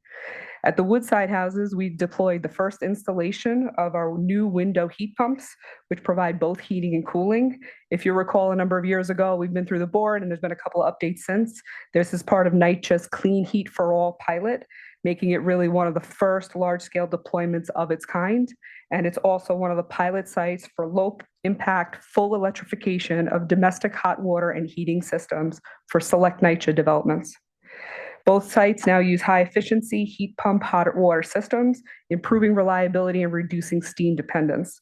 At the Woodside houses, we deployed the first installation of our new window heat pumps, which provide both heating and cooling. If you recall, a number of years ago, we've been through the board and there's been a couple of updates since. This is part of NYCHA's Clean Heat for All pilot, making it really one of the first large-scale deployments of its kind. And it's also one of the pilot sites for low-impact, full electrification of domestic hot water and heating systems for select NYCHA developments. Both sites now use high-efficiency heat pump hot water systems, improving reliability and reducing steam dependence.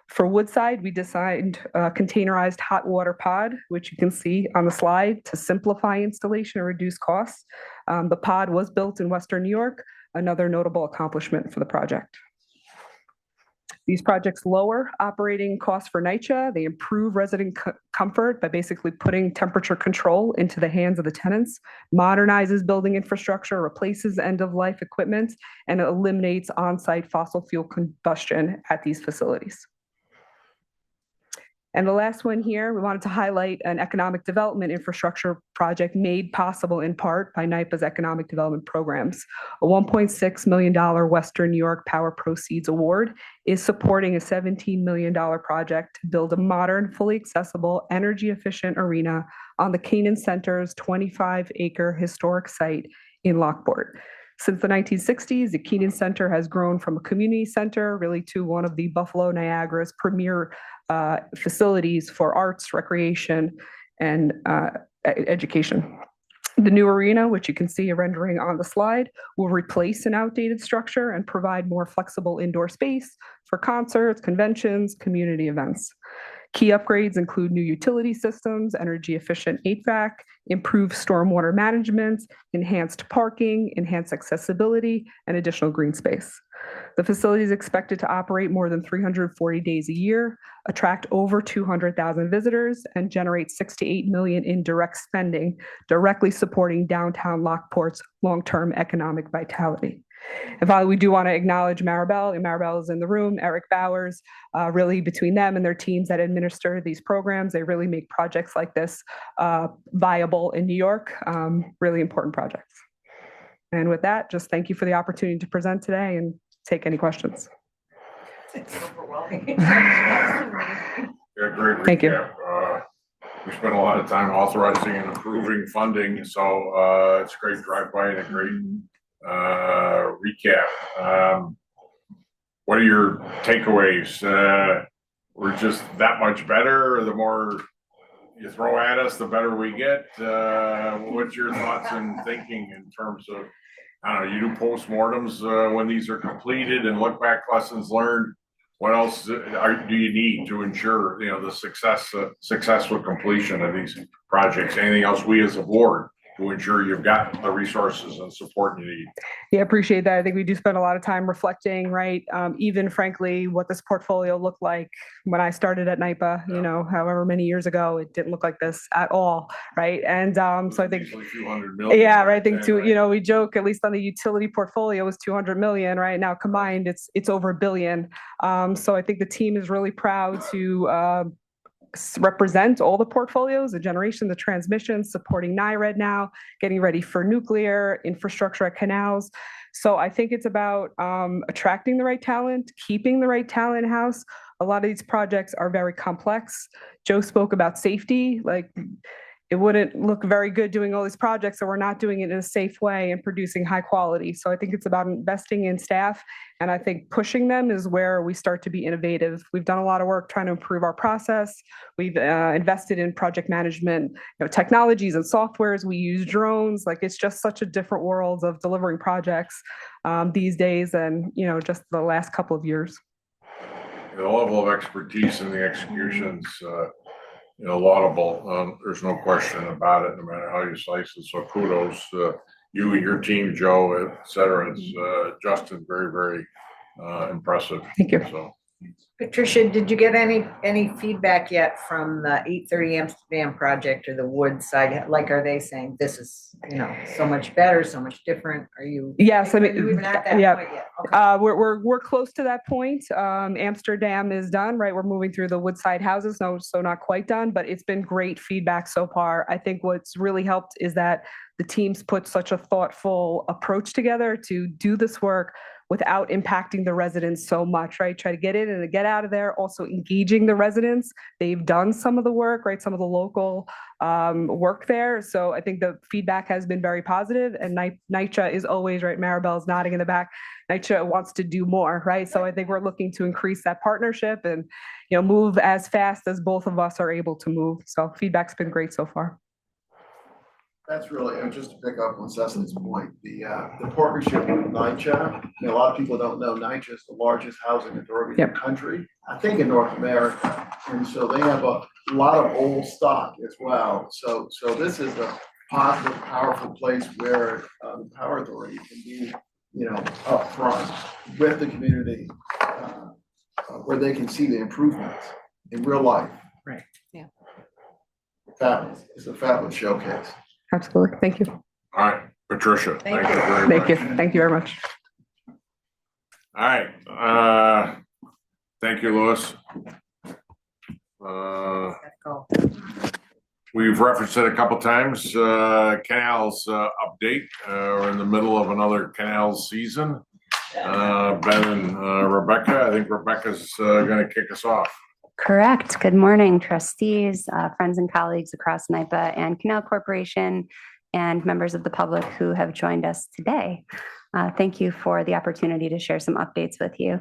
For Woodside, we designed a containerized hot water pod, which you can see on the slide, to simplify installation and reduce costs. The pod was built in Western New York, another notable accomplishment for the project. These projects lower operating costs for NYPA. They improve resident comfort by basically putting temperature control into the hands of the tenants, modernizes building infrastructure, replaces end-of-life equipment, and eliminates on-site fossil fuel combustion at these facilities. And the last one here, we wanted to highlight an economic development infrastructure project made possible in part by NYPA's economic development programs. A $1.6 million Western New York Power Proceeds Award is supporting a $17 million project to build a modern, fully accessible, energy-efficient arena on the Canaan Center's 25-acre historic site in Lockport. Since the 1960s, the Canaan Center has grown from a community center really to one of the Buffalo Niagara's premier facilities for arts, recreation, and education. The new arena, which you can see a rendering on the slide, will replace an outdated structure and provide more flexible indoor space for concerts, conventions, community events. Key upgrades include new utility systems, energy-efficient HVAC, improved stormwater management, enhanced parking, enhanced accessibility, and additional green space. The facility is expected to operate more than 340 days a year, attract over 200,000 visitors, and generate $6 to $8 million in direct spending, directly supporting downtown Lockport's long-term economic vitality. And finally, we do want to acknowledge Maribel, and Maribel is in the room, Eric Bowers, really between them and their teams that administer these programs, they really make projects like this viable in New York, really important projects. And with that, just thank you for the opportunity to present today and take any questions. It's overwhelming. Yeah, great recap. Thank you. We spent a lot of time authorizing and approving funding, so it's a great drive-by and a great recap. What are your takeaways? We're just that much better. The more you throw at us, the better we get. What's your thoughts and thinking in terms of, I don't know, you do postmortems when these are completed and look back lessons learned. What else do you need to ensure, the successful completion of these projects? Anything else we as a board to ensure you've got the resources and support you need? Yeah, appreciate that. I think we do spend a lot of time reflecting, right? Even frankly, what this portfolio looked like when I started at NYPA, however many years ago, it didn't look like this at all, right? And so I think, yeah, right. I think we joke, at least on the utility portfolio was 200 million, right? Now combined, it's over $1 billion. So I think the team is really proud to represent all the portfolios, the generation, the transmission, supporting NYRED now, getting ready for nuclear, infrastructure at Canals. So I think it's about attracting the right talent, keeping the right talent in-house. A lot of these projects are very complex. Joe spoke about safety, it wouldn't look very good doing all these projects if we're not doing it in a safe way and producing high quality. So I think it's about investing in staff, and I think pushing them is where we start to be innovative. We've done a lot of work trying to improve our process. We've invested in project management, technologies and softwares. We use drones. It's just such a different world of delivering projects these days than just the last couple of years. The level of expertise in the executions. Laudable. There's no question about it, no matter how you slice it. So kudos to you and your team, Joe, et cetera. It's Justin, very, very impressive. Thank you. So, Patricia, did you get any feedback yet from the 830 Amsterdam project or the Wood side? Are they saying this is, so much better, so much different? Are you? Yes, I mean, you even at that yeah. point yet? Okay. We're close to that point. Amsterdam is done, right? We're moving through the Woodside houses, so not quite done, but it's been great feedback so far. I think what's really helped is that the teams put such a thoughtful approach together to do this work without impacting the residents so much, right? Try to get in and get out of there, also engaging the residents. They've done some of the work, right? Some of the local work there. So I think the feedback has been very positive, and NYPA is always, right? Maribel's nodding in the back. NYPA wants to do more, right? So I think we're looking to increase that partnership and, move as fast as both of us are able to move. So feedback's been great so far. That's really, and just to pick up on Cecily's point, the partnership with NYPA, a lot of people don't know NYPA is the largest housing authority in the country, I think in North America. And so they have a lot of old stock as well. So this is a positive, powerful place where the power authority can be, upfront with the community where they can see the improvements in real life. Right. Yeah. Fabulous. It's a fabulous showcase. Absolutely. Thank you. All right, Patricia, Thank thank you you. very Thank you. much. Thank you very much. All right, thank you, Louis. Go. We've referenced it a couple times, Canals update. We're in the middle of another Canals season. Ben and Rebecca, I think Rebecca's gonna kick us off. Correct. Good morning, trustees, friends and colleagues across NYPA and Canal Corporation, and members of the public who have joined us today. Thank you for the opportunity to share some updates with you.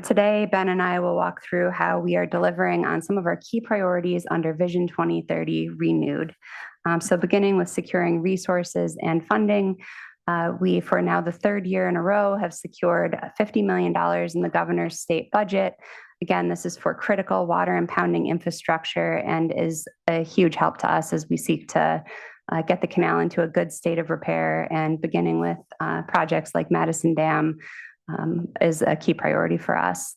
Today, Ben and I will walk through how we are delivering on some of our key priorities under Vision 2030 Renewed. So beginning with securing resources and funding, we, for now the third year in a row, have secured $50 million in the governor's state budget. Again, this is for critical water impounding infrastructure and is a huge help to us as we seek to get the canal into a good state of repair, and beginning with projects like Madison Dam is a key priority for us.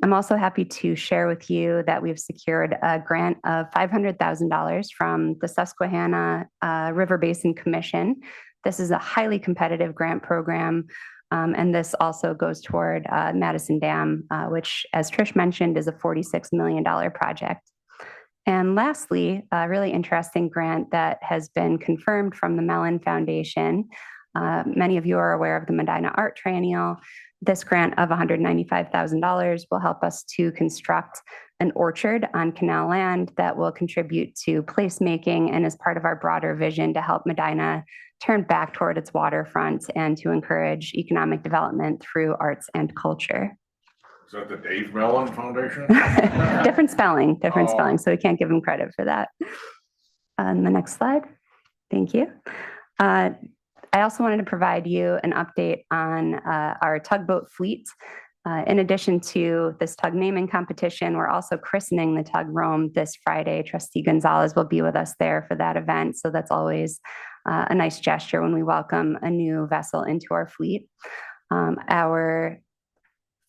I'm also happy to share with you that we've secured a grant of $500,000 from the Susquehanna River Basin Commission. This is a highly competitive grant program, and this also goes toward Madison Dam, which, as Trish mentioned, is a $46 million project. And lastly, a really interesting grant that has been confirmed from the Mellon Foundation. Many of you are aware of the Medina Art Triennial. This grant of $195,000 will help us to construct an orchard on canal land that will contribute to placemaking and is part of our broader vision to help Medina turn back toward its waterfront and to encourage economic development through arts and culture. Is that the Dave Mellon Foundation? Different spelling, Oh. so we can't give him credit for that. On the next slide. Thank you. I also wanted to provide you an update on our tugboat fleet. In addition to this tug naming competition, we're also christening the tug Rome this Friday. Trustee Gonzalez will be with us there for that event, so that's always a nice gesture when we welcome a new vessel into our fleet. Our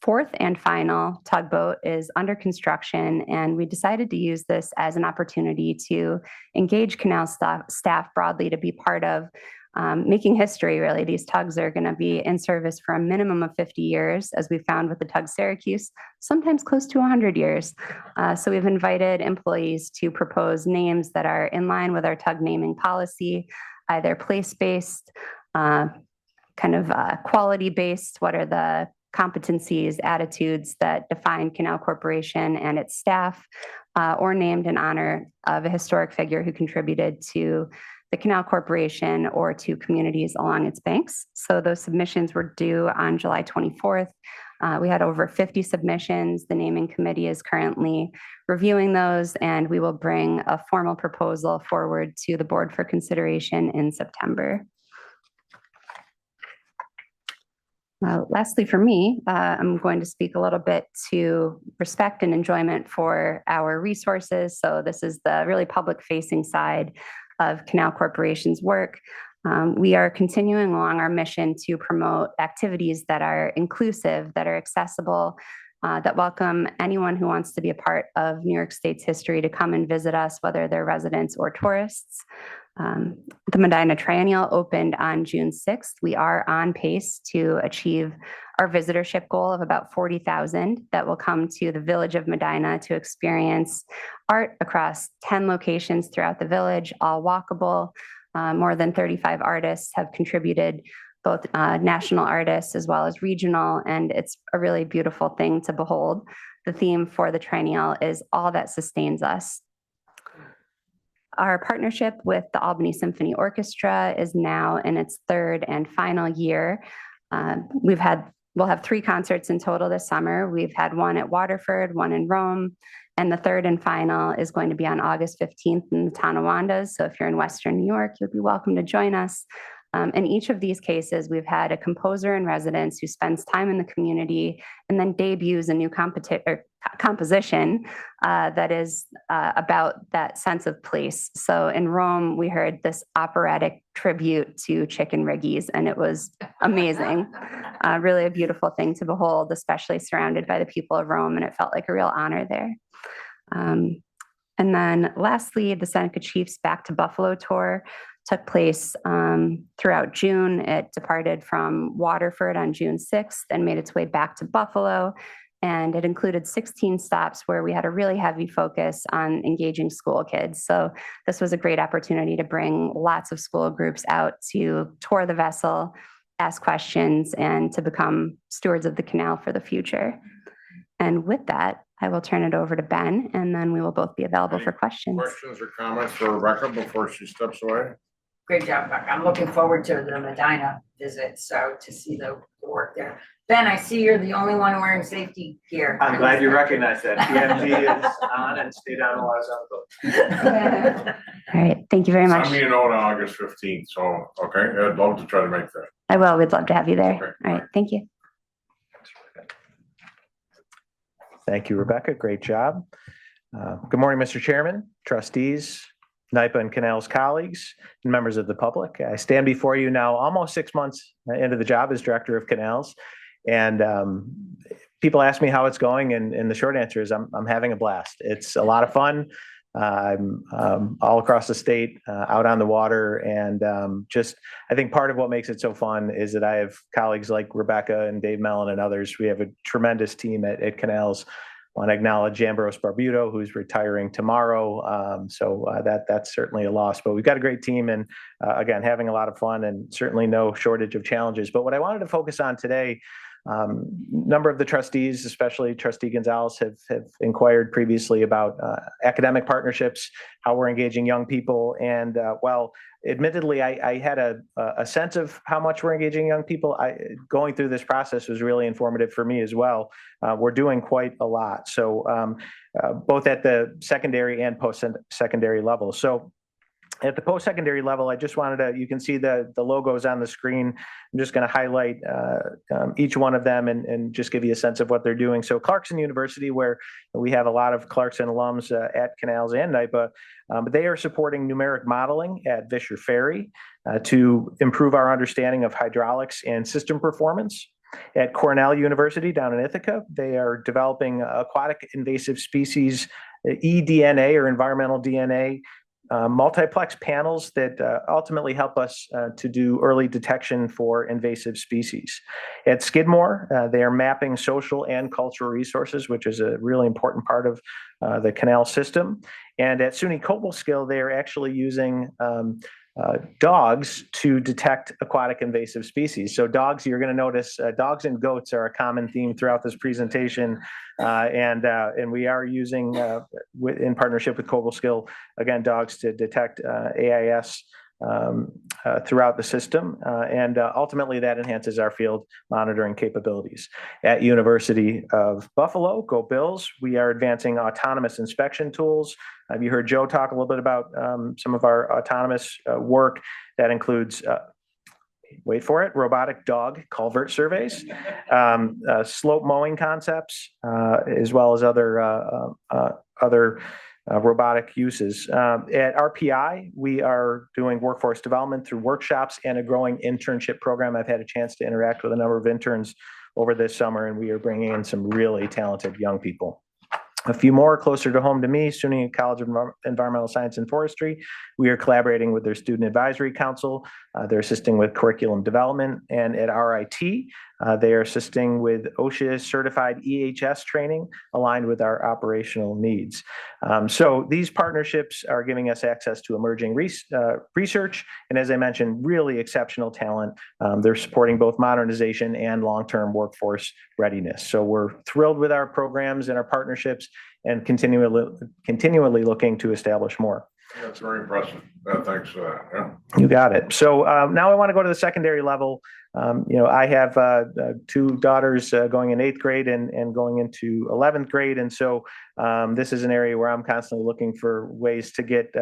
fourth and final tugboat is under construction, and we decided to use this as an opportunity to engage Canal staff broadly to be part of making history, really. These tugs are going to be in service for a minimum of 50 years, as we found with the tug Syracuse, sometimes close to 100 years. So we've invited employees to propose names that are in line with our tug naming policy, either place-based, quality-based. What are the competencies, attitudes that define Canal Corporation and its staff, or named in honor of a historic figure who contributed to the Canal Corporation or to communities along its banks. So those submissions were due on July 24th. We had over 50 submissions. The naming committee is currently reviewing those, and we will bring a formal proposal forward to the board for consideration in September. Lastly, for me, I'm going to speak a little bit to respect and enjoyment for our resources. So this is the really public-facing side of Canal Corporation's work. We are continuing along our mission to promote activities that are inclusive, that are accessible, that welcome anyone who wants to be a part of New York State's history to come and visit us, whether they're residents or tourists. The Medina Triennial opened on June 6th. We are on pace to achieve our visitorship goal of about 40,000 that will come to the village of Medina to experience art across 10 locations throughout the village, all walkable. More than 35 artists have contributed, both national artists as well as regional, and it's a really beautiful thing to behold. The theme for the Triennial is all that sustains us. Our partnership with the Albany Symphony Orchestra is now in its third and final year. We'll have 3 concerts in total this summer. We've had one at Waterford, one in Rome, and the third and final is going to be on August 15th in the Tonawandas. So if you're in Western New York, you'll be welcome to join us. In each of these cases, we've had a composer in residence who spends time in the community and then debuts a new composition that is about that sense of place. So in Rome, we heard this operatic tribute to chicken riggies, and it was amazing. Really a beautiful thing to behold, especially surrounded by the people of Rome, and it felt like a real honor there. And then lastly, the Seneca Chiefs Back to Buffalo tour took place throughout June. It departed from Waterford on June 6th and made its way back to Buffalo. And it included 16 stops where we had a really heavy focus on engaging school kids. So this was a great opportunity to bring lots of school groups out to tour the vessel, ask questions, and to become stewards of the canal for the future. And with that, I will turn it over to Ben, and then we will both be available for questions. Questions or comments for Rebecca before she steps away? Great job, Buck. I'm looking forward to the Medina visit, so to see the work there. Ben, I see you're the only one wearing safety gear. I'm glad you recognize that. PMG is on and stayed on while I was on the boat. All right, thank you very much. Send me a note on August 15th, so, okay, I'd love to try to make that. I will. We'd love to have you there. Okay. All right, thank you. Thank you, Rebecca. Great job. Good morning, Mr. Chairman, trustees, NYPA and Canals colleagues, and members of the public. I stand before you now almost 6 months into the job as director of Canals. And people ask me how it's going, and the short answer is I'm having a blast. It's a lot of fun. I'm all across the state, out on the water, and I think part of what makes it so fun is that I have colleagues like Rebecca and Dave Mellon and others. We have a tremendous team at Canals. I want to acknowledge Ambrose Barbuto, who's retiring tomorrow. So that's certainly a loss, but we've got a great team, and again, having a lot of fun, and certainly no shortage of challenges. But what I wanted to focus on today, number of the trustees, especially Trustee Gonzalez, have inquired previously about academic partnerships, how we're engaging young people. And well, admittedly, I had a sense of how much we're engaging young people. Going through this process was really informative for me as well. We're doing quite a lot. So both at the secondary and post-secondary level. So at the post-secondary level, I just wanted to, you can see the logos on the screen. I'm just going to highlight each one of them and just give you a sense of what they're doing. So Clarkson University, where we have a lot of Clarkson alums at Canals and NYPA, they are supporting numeric modeling at Vischer Ferry to improve our understanding of hydraulics and system performance. At Cornell University down in Ithaca, they are developing aquatic invasive species, eDNA or environmental DNA, multiplex panels that ultimately help us to do early detection for invasive species. At Skidmore, they are mapping social and cultural resources, which is a really important part of the canal system. And at SUNY Cobleskill, they are actually using dogs to detect aquatic invasive species. So dogs, you're going to notice dogs and goats are a common theme throughout this presentation. And we are using, in partnership with Cobleskill, again, dogs to detect AIS throughout the system. And ultimately that enhances our field monitoring capabilities. At University of Buffalo, go Bills, we are advancing autonomous inspection tools. You heard Joe talk a little bit about some of our autonomous work that includes wait for it, robotic dog culvert surveys, slope mowing concepts, as well as other robotic uses. At RPI, we are doing workforce development through workshops and a growing internship program. I've had a chance to interact with a number of interns over this summer, and we are bringing in some really talented young people. A few more closer to home to me, SUNY College of Environmental Science and Forestry. We are collaborating with their Student Advisory Council. They're assisting with curriculum development. And at RIT, they are assisting with OSHA certified EHS training aligned with our operational needs. So these partnerships are giving us access to emerging research. And as I mentioned, really exceptional talent. They're supporting both modernization and long-term workforce readiness. So we're thrilled with our programs and our partnerships and continually looking to establish more. That's very impressive. Thanks for that. Yeah. You got it. So now I want to go to the secondary level. I have two daughters going in 8th grade and going into 11th grade. And so this is an area where I'm constantly looking for ways to get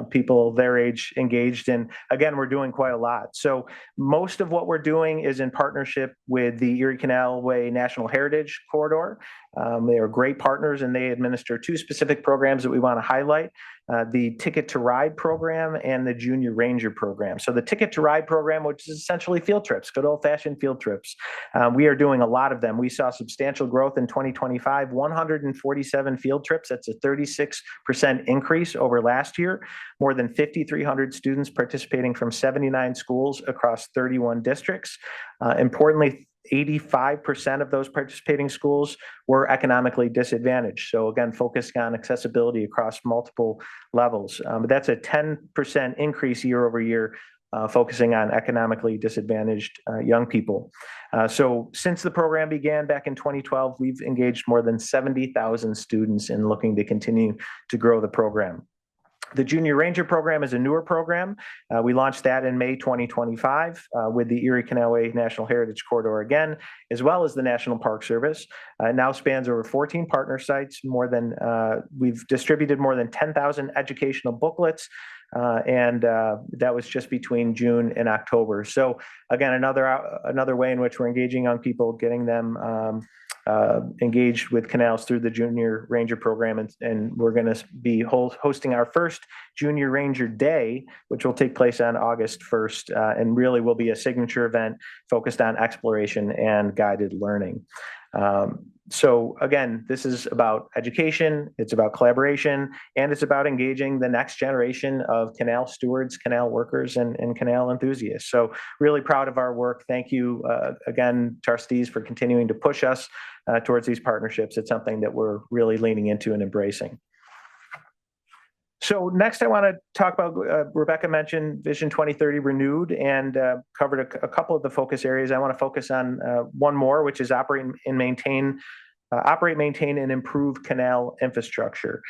people their age engaged. And again, we're doing quite a lot. So most of what we're doing is in partnership with the Erie Canal Way National Heritage Corridor. They are great partners, and they administer 2 specific programs that we want to highlight. The Ticket to Ride program and the Junior Ranger program. So the Ticket to Ride program, which is essentially field trips, good old-fashioned field trips. We are doing a lot of them. We saw substantial growth in 2025, 147 field trips. That's a 36% increase over last year. More than 5,300 students participating from 79 schools across 31 districts. Importantly, 85% of those participating schools were economically disadvantaged. So again, focusing on accessibility across multiple levels. But that's a 10% increase year over year, focusing on economically disadvantaged young people. So since the program began back in 2012, we've engaged more than 70,000 students in looking to continue to grow the program. The Junior Ranger program is a newer program. We launched that in May 2025 with the Erie Canal Way National Heritage Corridor again, as well as the National Park Service. It now spans over 14 partner sites. We've distributed more than 10,000 educational booklets, and that was just between June and October. So again, another way in which we're engaging young people, getting them engaged with Canals through the Junior Ranger program. And we're going to be hosting our first Junior Ranger Day, which will take place on August 1st, and really will be a signature event focused on exploration and guided learning. So again, this is about education, it's about collaboration, and it's about engaging the next generation of canal stewards, canal workers, and canal enthusiasts. So really proud of our work. Thank you again, trustees, for continuing to push us towards these partnerships. It's something that we're really leaning into and embracing. So next I want to talk about, Rebecca mentioned Vision 2030 renewed and covered a couple of the focus areas. I want to focus on one more, which is operate, maintain, and improve canal infrastructure.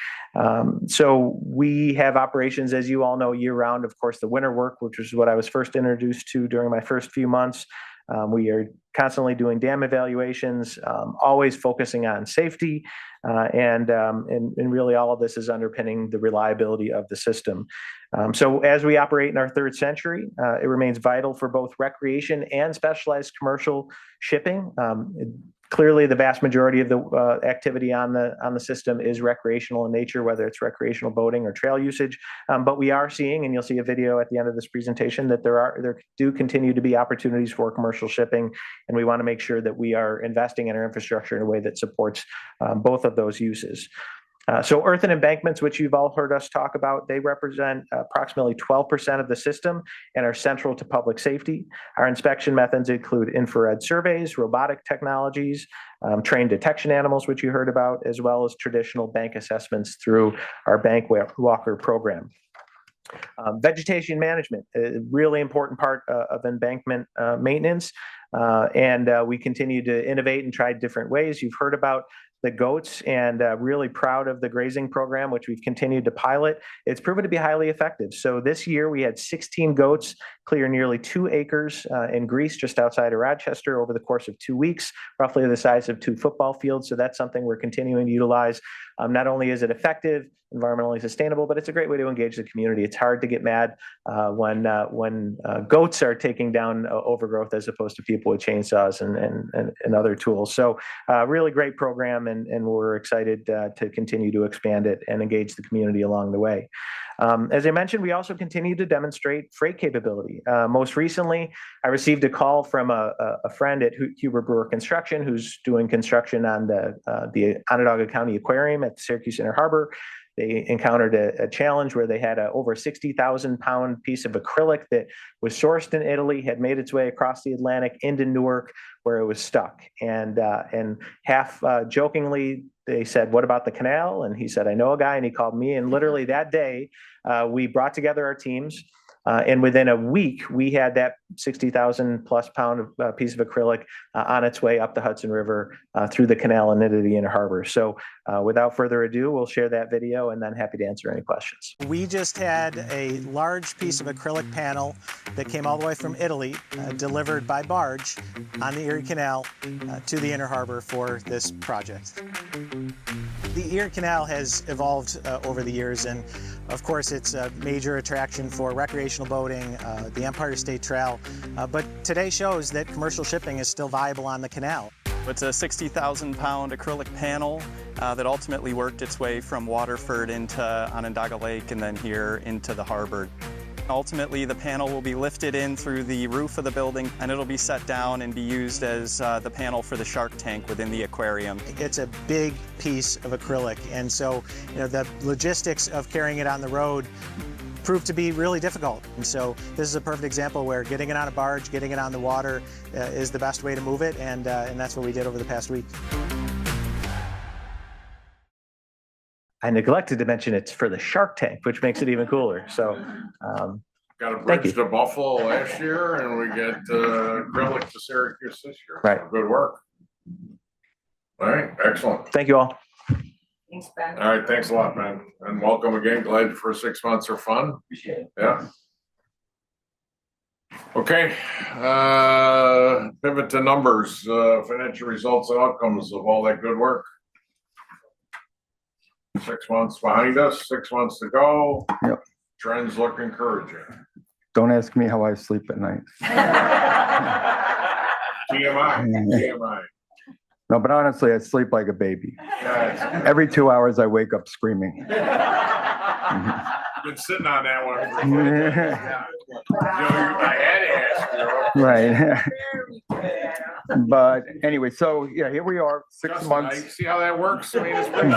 So we have operations, as you all know, year round. Of course, the winter work, which was what I was first introduced to during my first few months. We are constantly doing dam evaluations, always focusing on safety, and really all of this is underpinning the reliability of the system. So as we operate in our 3rd century, it remains vital for both recreation and specialized commercial shipping. Clearly, the vast majority of the activity on the system is recreational in nature, whether it's recreational boating or trail usage. But we are seeing, and you'll see a video at the end of this presentation, that there do continue to be opportunities for commercial shipping, and we want to make sure that we are investing in our infrastructure in a way that supports both of those uses. So earth and embankments, which you've all heard us talk about, they represent approximately 12% of the system and are central to public safety. Our inspection methods include infrared surveys, robotic technologies, trained detection animals, which you heard about, as well as traditional bank assessments through our bank walker program. Vegetation management, a really important part of embankment maintenance. And we continue to innovate and try different ways. You've heard about the goats, and really proud of the grazing program, which we've continued to pilot. It's proven to be highly effective. So this year we had 16 goats clear nearly 2 acres in Greece, just outside of Rochester, over the course of 2 weeks, roughly the size of 2 football fields. So that's something we're continuing to utilize. Not only is it effective, environmentally sustainable, but it's a great way to engage the community. It's hard to get mad when goats are taking down overgrowth as opposed to people with chainsaws and other tools. So really great program, and we're excited to continue to expand it and engage the community along the way. As I mentioned, we also continue to demonstrate freight capability. Most recently, I received a call from a friend at Huber Brewer Construction, who's doing construction on the Onondaga County Aquarium at the Syracuse Inner Harbor. They encountered a challenge where they had a over 60,000-pound piece of acrylic that was sourced in Italy, had made its way across the Atlantic into Newark, where it was stuck. And half jokingly, they said, "What about the canal?" And he said, "I know a guy," and he called me. And literally that day, we brought together our teams. And within a week, we had that 60,000 plus pound piece of acrylic on its way up the Hudson River through the canal and into the Inner Harbor. So without further ado, we'll share that video and then happy to answer any questions. We just had a large piece of acrylic panel that came all the way from Italy, delivered by barge on the Erie Canal to the Inner Harbor for this project. The Erie Canal has evolved over the years, and of course it's a major attraction for recreational boating, the Empire State Trail, but today shows that commercial shipping is still viable on the canal. It's a 60,000 pound acrylic panel that ultimately worked its way from Waterford into Onondaga Lake and then here into the harbor. Ultimately, the panel will be lifted in through the roof of the building, and it'll be set down and be used as the panel for the shark tank within the aquarium. It's a big piece of acrylic, and so the logistics of carrying it on the road proved to be really difficult. And so this is a perfect example where getting it on a barge, getting it on the water is the best way to move it, and that's what we did over the past week. I neglected to mention it's for the shark tank, which makes it even cooler. So Got a thank bridge you. to Buffalo last year, and we get acrylic to Syracuse this year. Right. So good work. All right, excellent. Thank you all. Thanks, Ben. All right, thanks a lot, man, and welcome again. Glad for 6 months are fun. Appreciate it. Yeah. Okay, pivot to numbers, financial results and outcomes of all that good work. 6 months behind us, 6 months to go. Yep. Trends look encouraging. Don't ask me how I sleep at night. TMI. No, but honestly, I sleep like a baby. Yeah, Every 2 hours, I wake up screaming. I've been sitting on that one. I had to ask you. Right. But anyway, so yeah, here we are, 6 Justin, months. see how that works? I mean, it's pretty.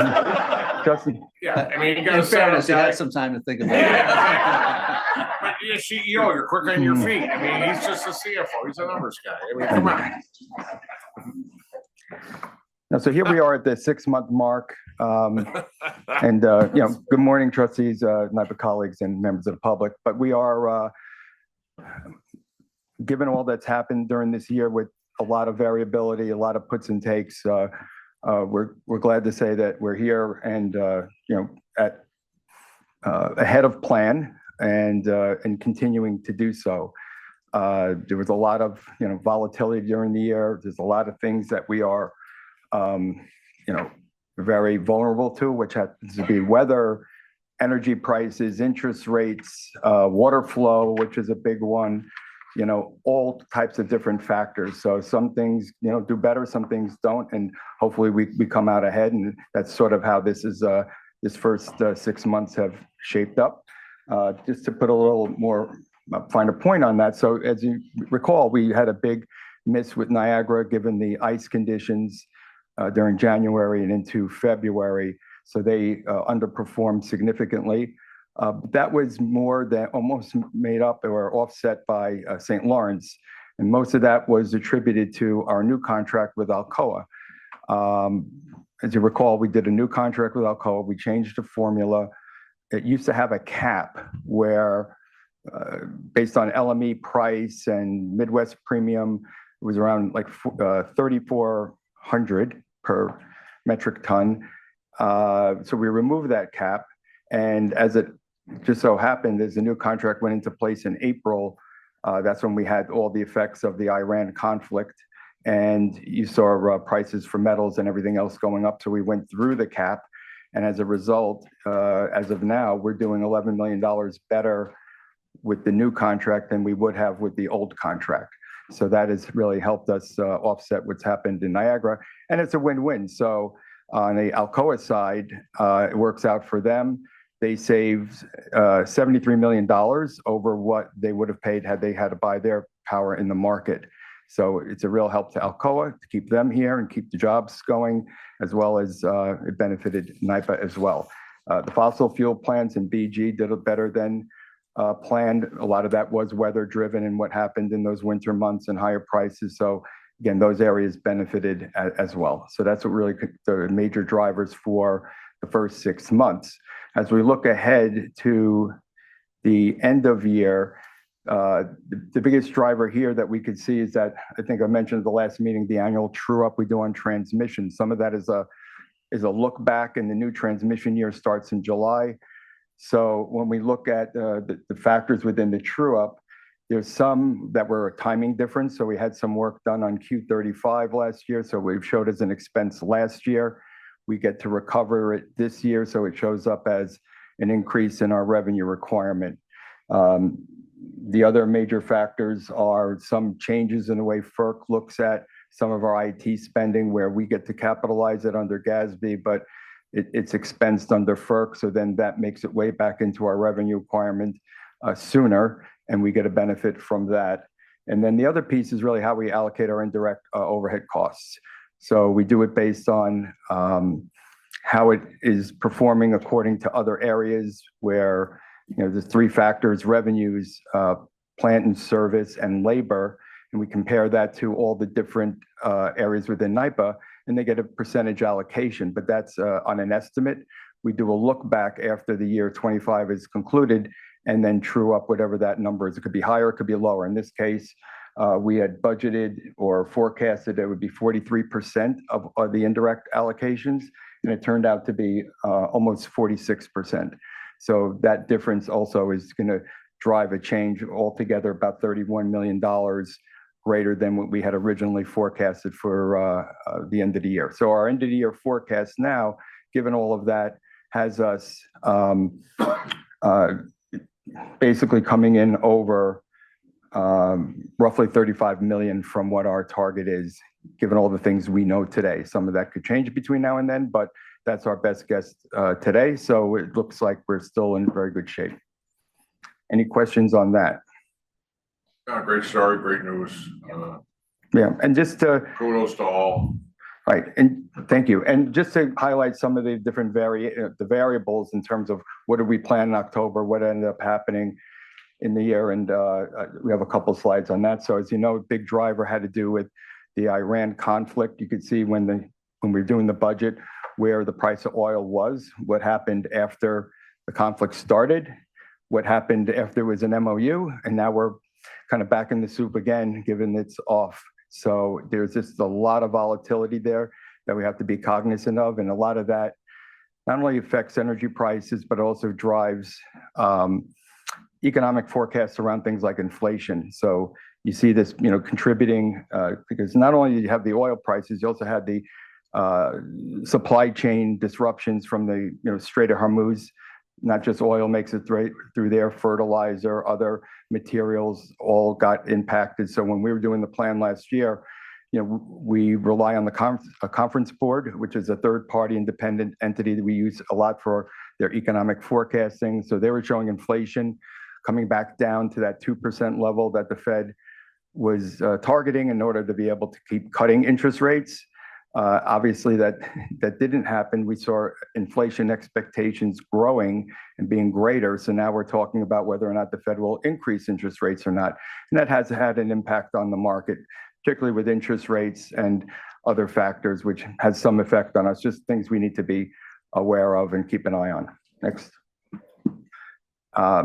Justin, Yeah, I mean, you In gotta fairness, you settle had some time to think about it. Yeah, but you're CEO, you're quick on your feet. I mean, he's just a CFO, he's a numbers guy. I mean, come on. now, so here we are at the 6 month mark. And, good morning, trustees, NYPA colleagues and members of the public. But we are, given all that's happened during this year with a lot of variability, a lot of puts and takes, we're glad to say that we're here and, at ahead of plan and continuing to do so. There was a lot of, volatility during the year. There's a lot of things that we are, very vulnerable to, which happens to be weather, energy prices, interest rates, water flow, which is a big one, all types of different factors. So some things, do better, some things don't, and hopefully we come out ahead. And that's sort of how this is, this first 6 months have shaped up. Just to put a little more finer point on that. So as you recall, we had a big miss with Niagara, given the ice conditions during January and into February. So they underperformed significantly. That was more than almost made up or offset by St. Lawrence. And most of that was attributed to our new contract with Alcoa. As you recall, we did a new contract with Alcoa. We changed the formula. It used to have a cap where, based on LME price and Midwest premium, it was around like 3,400 per metric ton. So we removed that cap. And as it just so happened, as the new contract went into place in April, that's when we had all the effects of the Iran conflict. And you saw prices for metals and everything else going up. So we went through the cap. And as a result, as of now, we're doing $11 million better with the new contract than we would have with the old contract. So that has really helped us offset what's happened in Niagara. And it's a win-win. So on the Alcoa side, it works out for them. They saved $73 million over what they would have paid had they had to buy their power in the market. So it's a real help to Alcoa to keep them here and keep the jobs going, as well as it benefited NYPA as well. The fossil fuel plants in BG did it better than planned. A lot of that was weather driven and what happened in those winter months and higher prices. So again, those areas benefited as well. So that's what really the major drivers for the first 6 months. As we look ahead to the end of year, the biggest driver here that we could see is that, I think I mentioned at the last meeting, the annual true up we do on transmission. Some of that is a look back, and the new transmission year starts in July. So when we look at the factors within the true up, there's some that were a timing difference. So we had some work done on Q35 last year. So we've showed as an expense last year. We get to recover it this year. So it shows up as an increase in our revenue requirement. The other major factors are some changes in the way FERC looks at some of our IT spending, where we get to capitalize it under GASB, but it's expensed under FERC. So then that makes it way back into our revenue requirement sooner, and we get a benefit from that. And then the other piece is really how we allocate our indirect overhead costs. So we do it based on how it is performing according to other areas where, there's three factors: revenues, plant and service, and labor. And we compare that to all the different areas within NYPA, and they get a percentage allocation, but that's on an estimate. We do a look back after the year 25 is concluded, and then true up whatever that number is. It could be higher, it could be lower. In this case, we had budgeted or forecasted it would be 43% of the indirect allocations, and it turned out to be almost 46%. So that difference also is going to drive a change altogether, about $31 million greater than what we had originally forecasted for the end of the year. So our end of the year forecast now, given all of that, has us basically coming in over roughly 35 million from what our target is, given all the things we know today. Some of that could change between now and then, but that's our best guess today. So it looks like we're still in very good shape. Any questions on that? Great story, great news. Yeah, and just to Kudos to all. right, and thank you. And just to highlight some of the different the variables in terms of what did we plan in October, what ended up happening in the year, and we have a couple slides on that. So as you know, a big driver had to do with the Iran conflict. You could see when we were doing the budget where the price of oil was, what happened after the conflict started, what happened after there was an MOU, and now we're kind of back in the soup again, given it's off. So there's just a lot of volatility there that we have to be cognizant of. And a lot of that not only affects energy prices, but also drives economic forecasts around things like inflation. So you see this, contributing because not only do you have the oil prices, you also had the supply chain disruptions from the Strait of Hormuz. Not just oil makes it through there, fertilizer, other materials all got impacted. So when we were doing the plan last year, we rely on the conference board, which is a third-party independent entity that we use a lot for their economic forecasting. So they were showing inflation coming back down to that 2% level that the Fed was targeting in order to be able to keep cutting interest rates. Obviously, that didn't happen. We saw inflation expectations growing and being greater. So now we're talking about whether or not the Fed will increase interest rates or not. And that has had an impact on the market, particularly with interest rates and other factors, which has some effect on us, just things we need to be aware of and keep an eye on. Next. A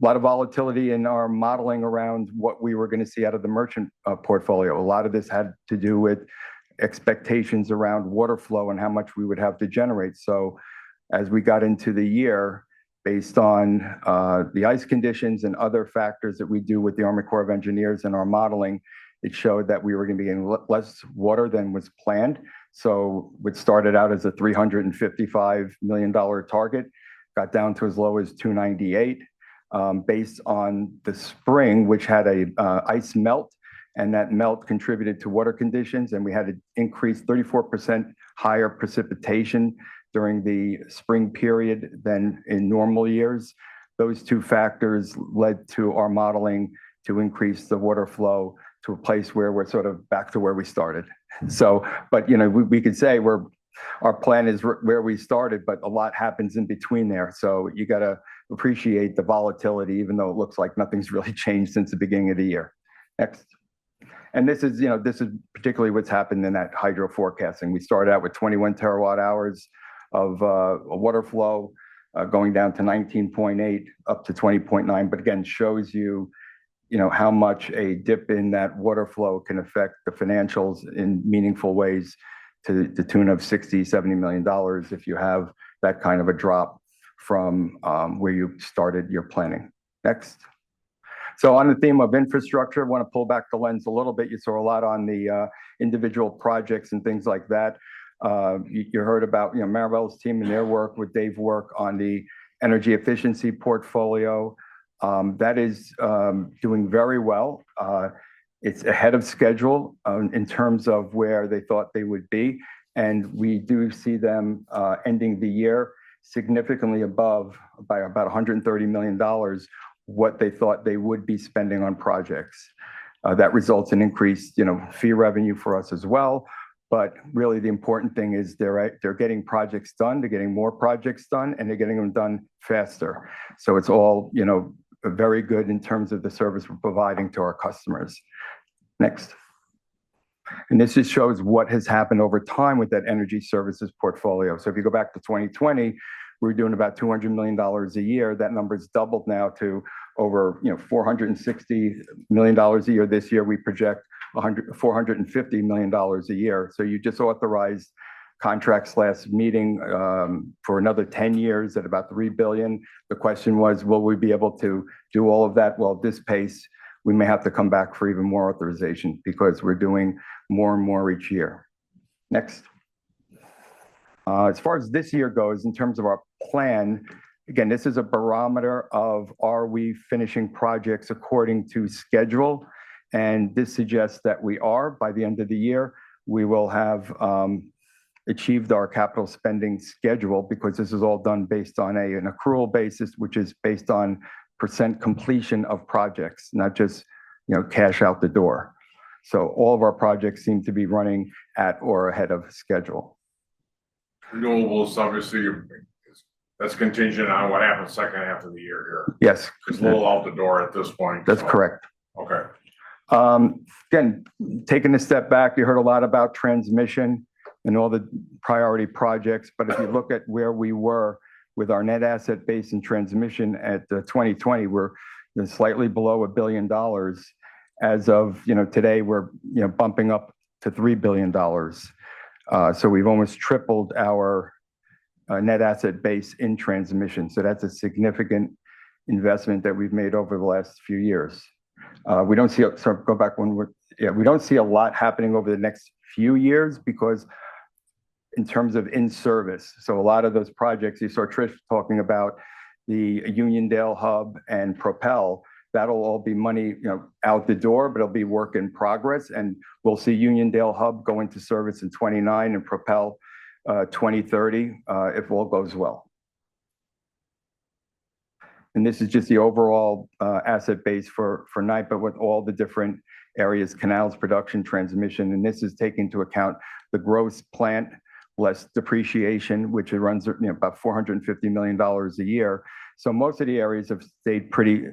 lot of volatility in our modeling around what we were going to see out of the merchant portfolio. A lot of this had to do with expectations around water flow and how much we would have to generate. So as we got into the year, based on the ice conditions and other factors that we do with the Army Corps of Engineers and our modeling, it showed that we were going to be getting less water than was planned. So what started out as a $355 million target got down to as low as 298, based on the spring, which had a ice melt. And that melt contributed to water conditions, and we had to increase 34% higher precipitation during the spring period than in normal years. Those two factors led to our modeling to increase the water flow to a place where we're sort of back to where we started. So, but we could say our plan is where we started, but a lot happens in between there. So you got to appreciate the volatility, even though it looks like nothing's really changed since the beginning of the year. Next. And this is particularly what's happened in that hydro forecasting. We started out with 21 terawatt hours of water flow. going down to 19.8 up to 20.9, but again, shows you, how much a dip in that water flow can affect the financials in meaningful ways to the tune of $60-70 million if you have that kind of a drop from where you started your planning. Next. So on the theme of infrastructure, I want to pull back the lens a little bit. You saw a lot on the individual projects and things like that. You heard about, Maribel's team and their work with Dave's work on the energy efficiency portfolio. That is doing very well. It's ahead of schedule in terms of where they thought they would be. And we do see them ending the year significantly above by about $130 million what they thought they would be spending on projects. That results in increased, fee revenue for us as well. But really the important thing is they're getting projects done, they're getting more projects done, and they're getting them done faster. So it's all, very good in terms of the service we're providing to our customers. Next. And this just shows what has happened over time with that energy services portfolio. So if you go back to 2020, we were doing about $200 million a year. That number's doubled now to over, $460 million a year. This year we project $450 million a year. So you just authorized contracts last meeting for another 10 years at about $3 billion. The question was, will we be able to do all of that? Well, at this pace, we may have to come back for even more authorization because we're doing more and more each year. Next. As far as this year goes, in terms of our plan, again, this is a barometer of are we finishing projects according to schedule? And this suggests that we are. By the end of the year, we will have achieved our capital spending schedule because this is all done based on an accrual basis, which is based on % completion of projects, not just, cash out the door. So all of our projects seem to be running at or ahead of schedule. Renewables, obviously, that's contingent on what happens second half of the year here. Yes. It's a little out the door at this point. That's correct. Okay. Again, taking a step back, you heard a lot about transmission and all the priority projects, but if you look at where we were with our net asset base in transmission at 2020, we're slightly below $1 billion. As of today, we're bumping up to $3 billion. So we've almost tripled our net asset base in transmission. So that's a significant investment that we've made over the last few years. We don't see we don't see a lot happening over the next few years because in terms of in service. So a lot of those projects you saw Trish talking about, the Uniondale Hub and Propel, that'll all be money, out the door, but it'll be work in progress. And we'll see Uniondale Hub go into service in 29 and Propel 2030 if all goes well. And this is just the overall asset base for NYPA with all the different areas, canals, production, transmission. And this is taking into account the gross plant less depreciation, which it runs about $450 million a year. So most of the areas have stayed pretty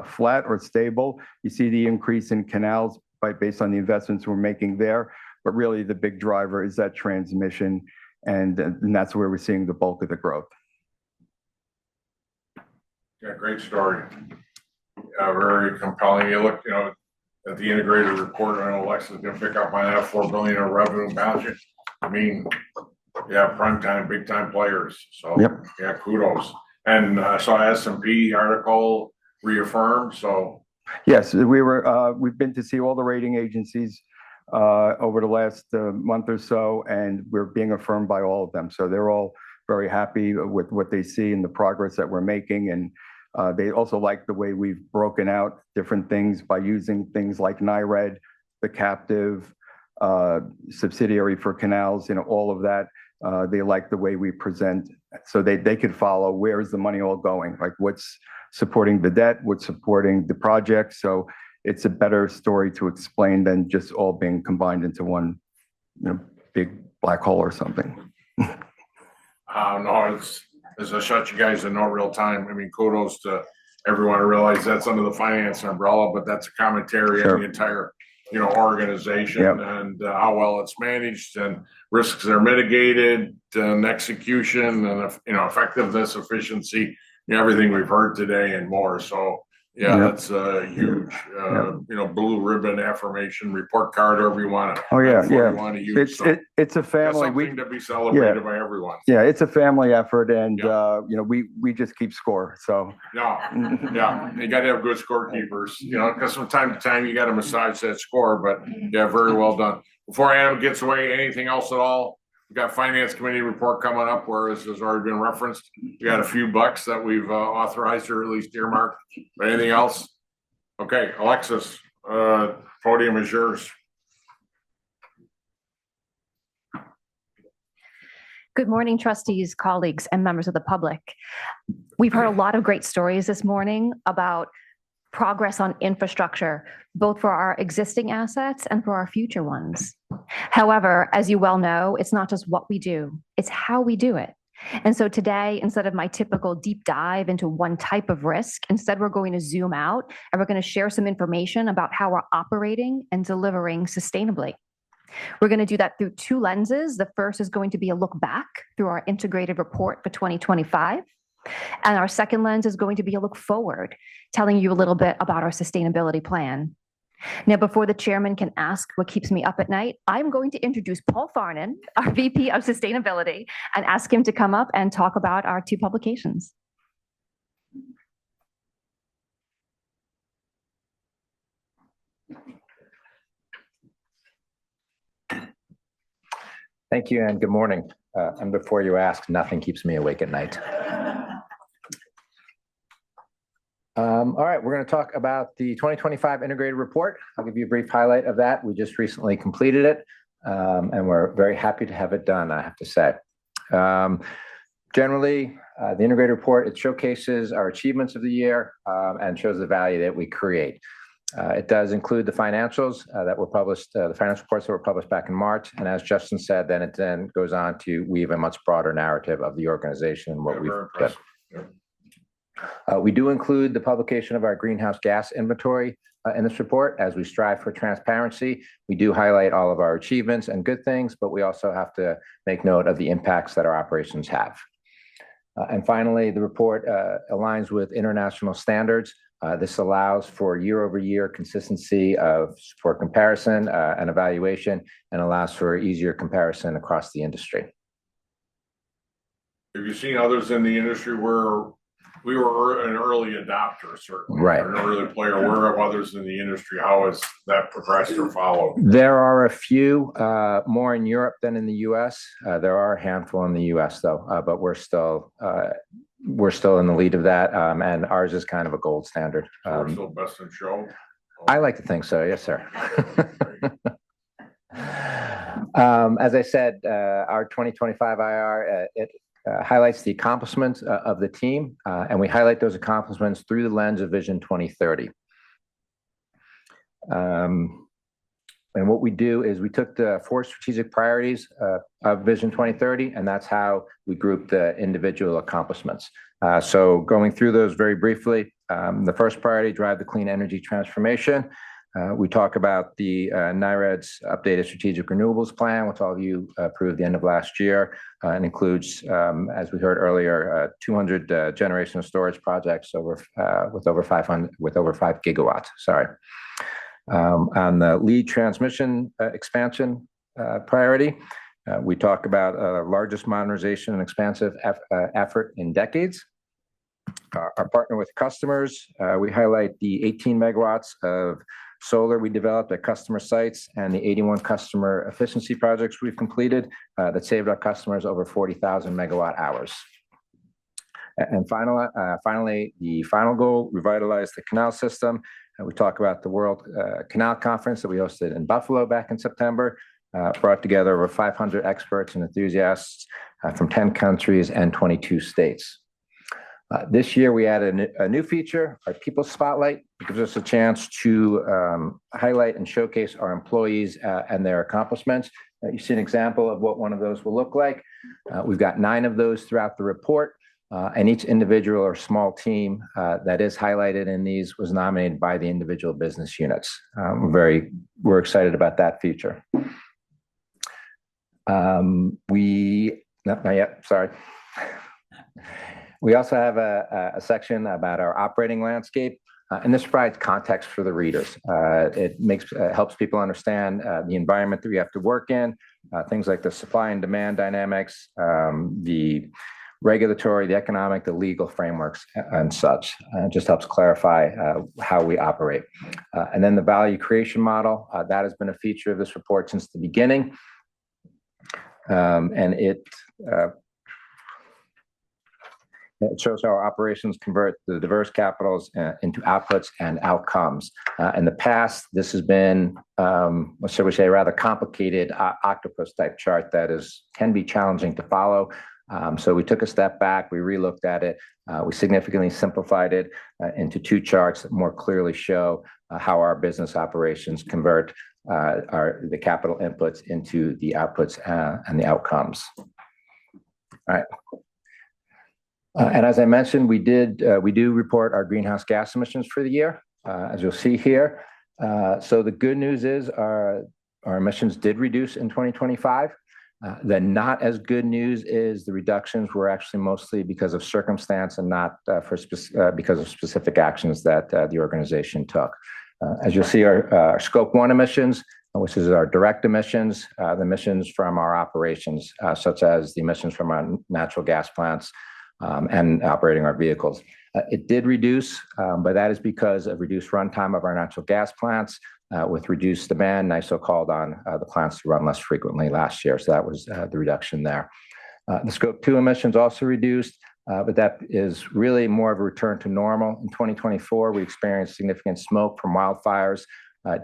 flat or stable. You see the increase in canals based on the investments we're making there. But really the big driver is that transmission. And that's where we're seeing the bulk of the growth. Yeah, great story. Very compelling. You look, at the integrated report, I know Alexa's gonna pick up on that $4 billion of revenue balance. I mean, yeah, prime time, big time players. So yep. Yeah, kudos. And I saw S&P article reaffirmed. So yes, we've been to see all the rating agencies over the last month or so, and we're being affirmed by all of them. So they're all very happy with what they see and the progress that we're making. And they also like the way we've broken out different things by using things like NYRED, the captive subsidiary for canals, all of that. They like the way we present so they could follow where is the money all going, like what's supporting the debt, what's supporting the project. So it's a better story to explain than just all being combined into one big black hole or something. No, it's a shut you guys in no real time. I mean, kudos to everyone. I realize that's under the finance umbrella, but that's a commentary on the organization Yep. and how well it's managed and risks are mitigated and execution and, effectiveness, efficiency, everything we've heard today and more. So, yeah, Yep. that's a huge, blue ribbon affirmation report card, however you want to. Oh, yeah, yeah. You want to use. It's a That's family. something to be celebrated by everyone. Yeah, it's a family effort and, Yeah. we just keep score. So. Yeah, you got to have good scorekeepers, because from time to time you got to massage that score, but yeah, very well done. Before Adam gets away, anything else at all? We got finance committee report coming up, where this has already been referenced. We got a few bucks that we've authorized or at least earmarked. But anything else? Okay, Alexis, podium is yours. Good morning, trustees, colleagues, and members of the public. We've heard a lot of great stories this morning about progress on infrastructure, both for our existing assets and for our future ones. However, as you well know, it's not just what we do, it's how we do it. And so today, instead of my typical deep dive into one type of risk, instead we're going to zoom out and we're going to share some information about how we're operating and delivering sustainably. We're going to do that through two lenses. The first is going to be a look back through our integrated report for 2025. And our second lens is going to be a look forward, telling you a little bit about our sustainability plan. Now, before the chairman can ask what keeps me up at night, I'm going to introduce Paul Farnan, our VP of Sustainability, and ask him to come up and talk about our two publications. Thank you and good morning. And before you ask, nothing keeps me awake at night. All right, we're going to talk about the 2025 integrated report. I'll give you a brief highlight of that. We just recently completed it, and we're very happy to have it done, I have to say. Generally, the integrated report, it showcases our achievements of the year and shows the value that we create. It does include the financials that were published, the financial reports that were published back in March. And as Justin said, then it then goes on to weave a much broader narrative of the organization and what we've done. We do include the publication of our greenhouse gas inventory in this report. As we strive for transparency, we do highlight all of our achievements and good things, but we also have to make note of the impacts that our operations have. And finally, the report aligns with international standards. This allows for year-over-year consistency for comparison and evaluation, and allows for easier comparison across the industry. Have you seen others in the industry where we were an early adopter, certainly, right, or an early player? Where have others in the industry? How has that progressed or followed? There are a few, more in Europe than in the U.S. There are a handful in the U.S. though, but we're still in the lead of that, and ours is kind of a gold standard. We're still best in show. I like to think so. Yes, sir. As I said, our 2025 IR, it highlights the accomplishments of the team, and we highlight those accomplishments through the lens of Vision 2030. And what we do is we took the 4 strategic priorities of Vision 2030, and that's how we group the individual accomplishments. So going through those very briefly, the first priority, drive the clean energy transformation. We talk about the NYRED's updated strategic renewables plan, which all of you approved the end of last year, and includes, as we heard earlier, 200 generation storage projects with over 5 gigawatts. Sorry. On the lead transmission expansion priority, we talk about largest modernization and expansive effort in decades. Our partner with customers, we highlight the 18 megawatts of solar we developed at customer sites and the 81 customer efficiency projects we've completed that saved our customers over 40,000 megawatt hours. And finally, the final goal, revitalize the canal system. We talk about the World Canal Conference that we hosted in Buffalo back in September, brought together over 500 experts and enthusiasts from 10 countries and 22 states. This year, we added a new feature, our People Spotlight. It gives us a chance to highlight and showcase our employees and their accomplishments. You see an example of what one of those will look like. We've got 9 of those throughout the report. And each individual or small team that is highlighted in these was nominated by the individual business units. We're excited about that feature. Not yet, sorry. We also have a section about our operating landscape, and this provides context for the readers. It helps people understand the environment that we have to work in, things like the supply and demand dynamics, the regulatory, the economic, the legal frameworks, and such. It just helps clarify how we operate. And then the value creation model, that has been a feature of this report since the beginning. And it shows how our operations convert the diverse capitals into outputs and outcomes. In the past, this has been, what shall we say, a rather complicated octopus type chart that can be challenging to follow. So we took a step back, we relooked at it, we significantly simplified it into two charts that more clearly show how our business operations convert the capital inputs into the outputs and the outcomes. All right. And as I mentioned, we do report our greenhouse gas emissions for the year, as you'll see here. So the good news is our emissions did reduce in 2025. The not as good news is the reductions were actually mostly because of circumstance and not because of specific actions that the organization took. As you'll see, our Scope 1 emissions, which is our direct emissions, the emissions from our operations, such as the emissions from our natural gas plants and operating our vehicles. It did reduce, but that is because of reduced runtime of our natural gas plants. With reduced demand, NYSO called on the plants to run less frequently last year. So that was the reduction there. The Scope 2 emissions also reduced, but that is really more of a return to normal. In 2024, we experienced significant smoke from wildfires,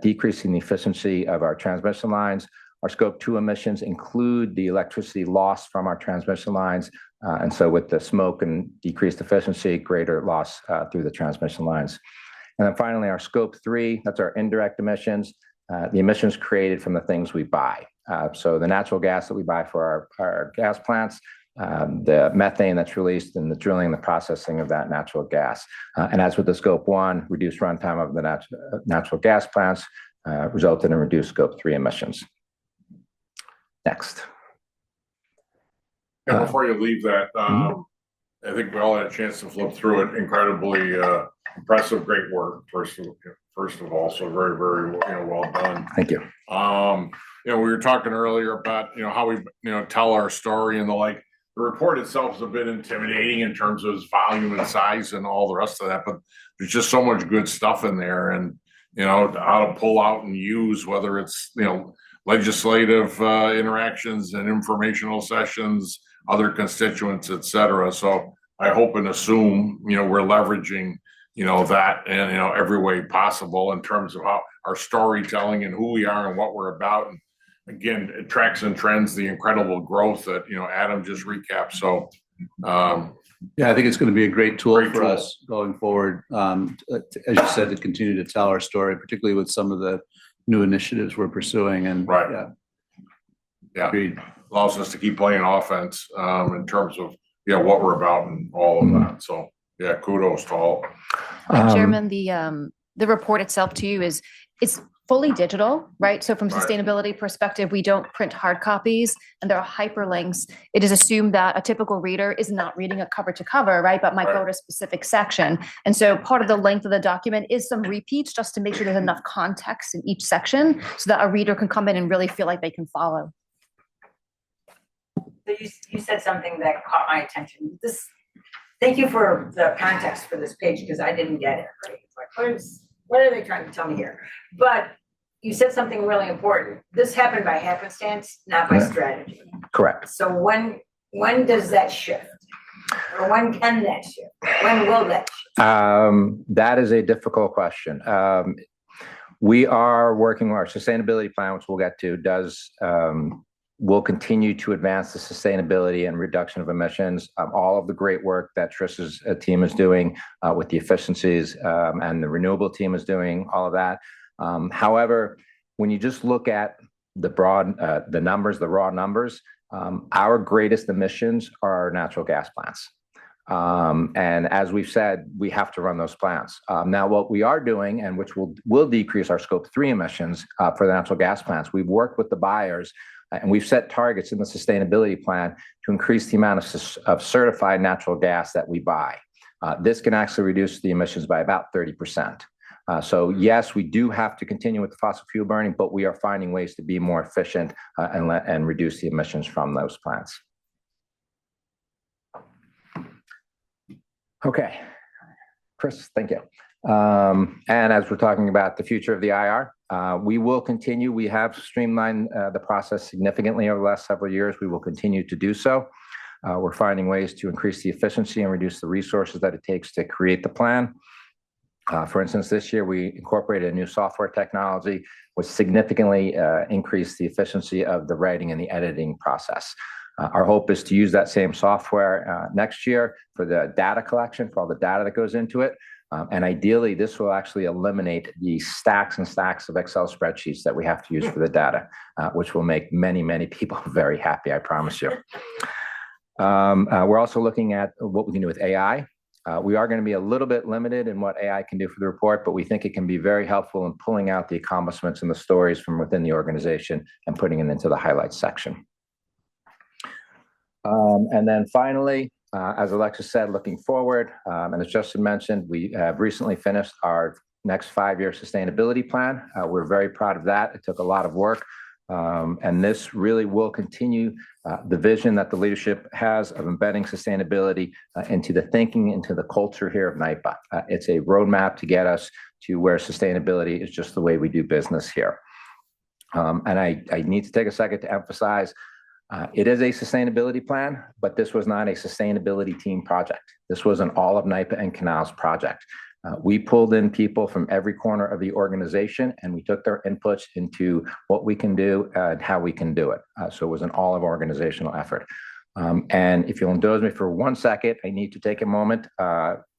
decreasing the efficiency of our transmission lines. Our Scope 2 emissions include the electricity loss from our transmission lines. And so with the smoke and decreased efficiency, greater loss through the transmission lines. And then finally, our Scope 3, that's our indirect emissions, the emissions created from the things we buy. So the natural gas that we buy for our gas plants, the methane that's released in the drilling and the processing of that natural gas. And as with the Scope 1, reduced runtime of the natural gas plants resulted in reduced Scope 3 emissions. Next. And before you leave that, I think we all had a chance to flip through it. Incredibly impressive, great work. First of all, so very, very well done. Thank you. We were talking earlier about how we tell our story and the like. The report itself is a bit intimidating in terms of its volume and size and all the rest of that, but there's just so much good stuff in there, and how to pull out and use, whether it's legislative interactions and informational sessions, other constituents, et cetera. So I hope and assume we're leveraging that in every way possible in terms of how our storytelling and who we are and what we're about. And again, it tracks and trends the incredible growth that Adam just recapped. So yeah, I think it's going to be a great tool for us going forward. As you said, to continue to tell our story, particularly with some of the new initiatives we're pursuing. And right. Yeah. Agreed. Allows us to keep playing offense in terms of what we're about and all of that. So yeah, kudos to all. Chairman, the report itself to you is fully digital, right? So from sustainability perspective, we don't print hard copies, and there are hyperlinks. It is assumed that a typical reader is not reading it cover to cover, right? But might go to a specific section. And so part of the length of the document is some repeats just to make sure there's enough context in each section so that a reader can come in and really feel like they can follow. So you said something that caught my attention. Thank you for the context for this page, because I didn't get it. Right? It's like, what are they trying to tell me here? But you said something really important. This happened by happenstance, not by strategy. Correct. So when does that shift? Or when can that shift? When will that shift? That is a difficult question. We are working on our sustainability plan, which we'll get to, will continue to advance the sustainability and reduction of emissions. All of the great work that Trish's team is doing with the efficiencies and the renewable team is doing, all of that. However, when you just look at the raw numbers, our greatest emissions are our natural gas plants. And as we've said, we have to run those plants. Now, what we are doing, and which will decrease our scope 3 emissions for the natural gas plants, we've worked with the buyers and we've set targets in the sustainability plan to increase the amount of certified natural gas that we buy. This can actually reduce the emissions by about 30%. So yes, we do have to continue with the fossil fuel burning, but we are finding ways to be more efficient and reduce the emissions from those plants. Okay, Chris, thank you. And as we're talking about the future of the IR, we will continue. We have streamlined the process significantly over the last several years. We will continue to do so. We're finding ways to increase the efficiency and reduce the resources that it takes to create the plan. For instance, this year we incorporated a new software technology, which significantly increased the efficiency of the writing and the editing process. Our hope is to use that same software next year for the data collection, for all the data that goes into it. And ideally, this will actually eliminate the stacks and stacks of Excel spreadsheets that we have to use for the data, which will make many, many people very happy, I promise you. We're also looking at what we can do with AI. We are going to be a little bit limited in what AI can do for the report, but we think it can be very helpful in pulling out the accomplishments and the stories from within the organization and putting it into the highlights section. And then finally, as Alexis said, looking forward, and as Justin mentioned, we have recently finished our next 5-year sustainability plan. We're very proud of that. It took a lot of work. And this really will continue the vision that the leadership has of embedding sustainability into the thinking, into the culture here of NYPA. It's a roadmap to get us to where sustainability is just the way we do business here. And I need to take a second to emphasize, it is a sustainability plan, but this was not a sustainability team project. This was an all of NYPA and Canals project. We pulled in people from every corner of the organization and we took their inputs into what we can do and how we can do it. So it was an all of organizational effort. And if you'll indulge me for 1 second, I need to take a moment.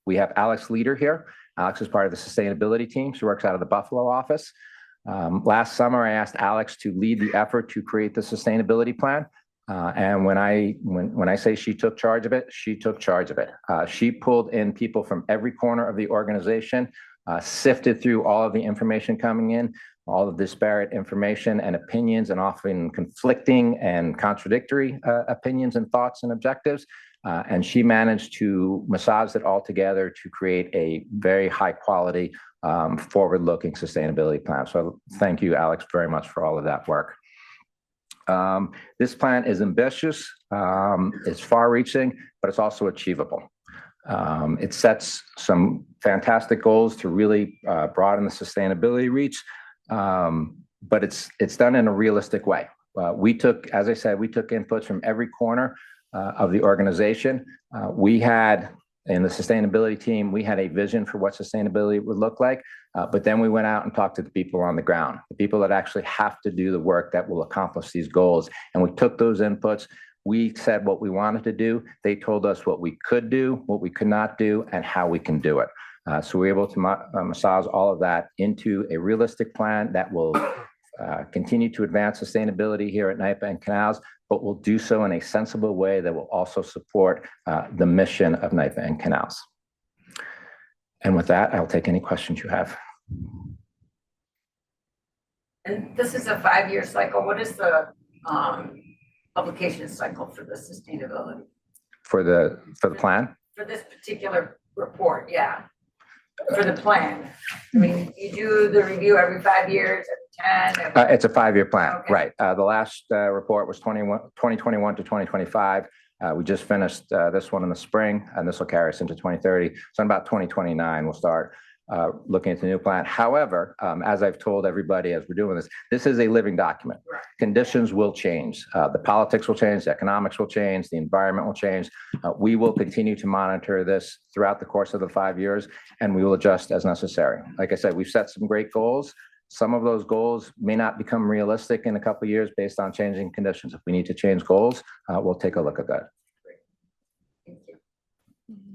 We have Alex Leader here. Alex is part of the sustainability team. She works out of the Buffalo office. Last summer, I asked Alex to lead the effort to create the sustainability plan. And when I say she took charge of it, she took charge of it. She pulled in people from every corner of the organization, sifted through all of the information coming in, all of disparate information and opinions, and often conflicting and contradictory opinions and thoughts and objectives. And she managed to massage it all together to create a very high quality, forward-looking sustainability plan. So thank you, Alex, very much for all of that work. This plan is ambitious, it's far-reaching, but it's also achievable. It sets some fantastic goals to really broaden the sustainability reach, but it's done in a realistic way. As I said, we took inputs from every corner of the organization. In the sustainability team, we had a vision for what sustainability would look like, but then we went out and talked to the people on the ground, the people that actually have to do the work that will accomplish these goals. And we took those inputs. We said what we wanted to do. They told us what we could do, what we could not do, and how we can do it. So we're able to massage all of that into a realistic plan that will continue to advance sustainability here at NYPA and Canals, but we'll do so in a sensible way that will also support the mission of NYPA and Canals. And with that, I'll take any questions you have. And this is a 5-year cycle. What is the publication cycle for the sustainability? For the plan? For this particular report, yeah. For the plan. I mean, you do the review every 5 years, every 10? It's a 5-year plan, Okay. right. The last report was 2021 to 2025. We just finished this one in the spring, and this will carry us into 2030. So in about 2029, we'll start looking at the new plan. However, as I've told everybody as we're doing this, this is a living document. Right. Conditions will change. The politics will change, the economics will change, the environment will change. We will continue to monitor this throughout the course of the 5 years, and we will adjust as necessary. Like I said, we've set some great goals. Some of those goals may not become realistic in a couple of years based on changing conditions. If we need to change goals, we'll take a look at that. Thank you.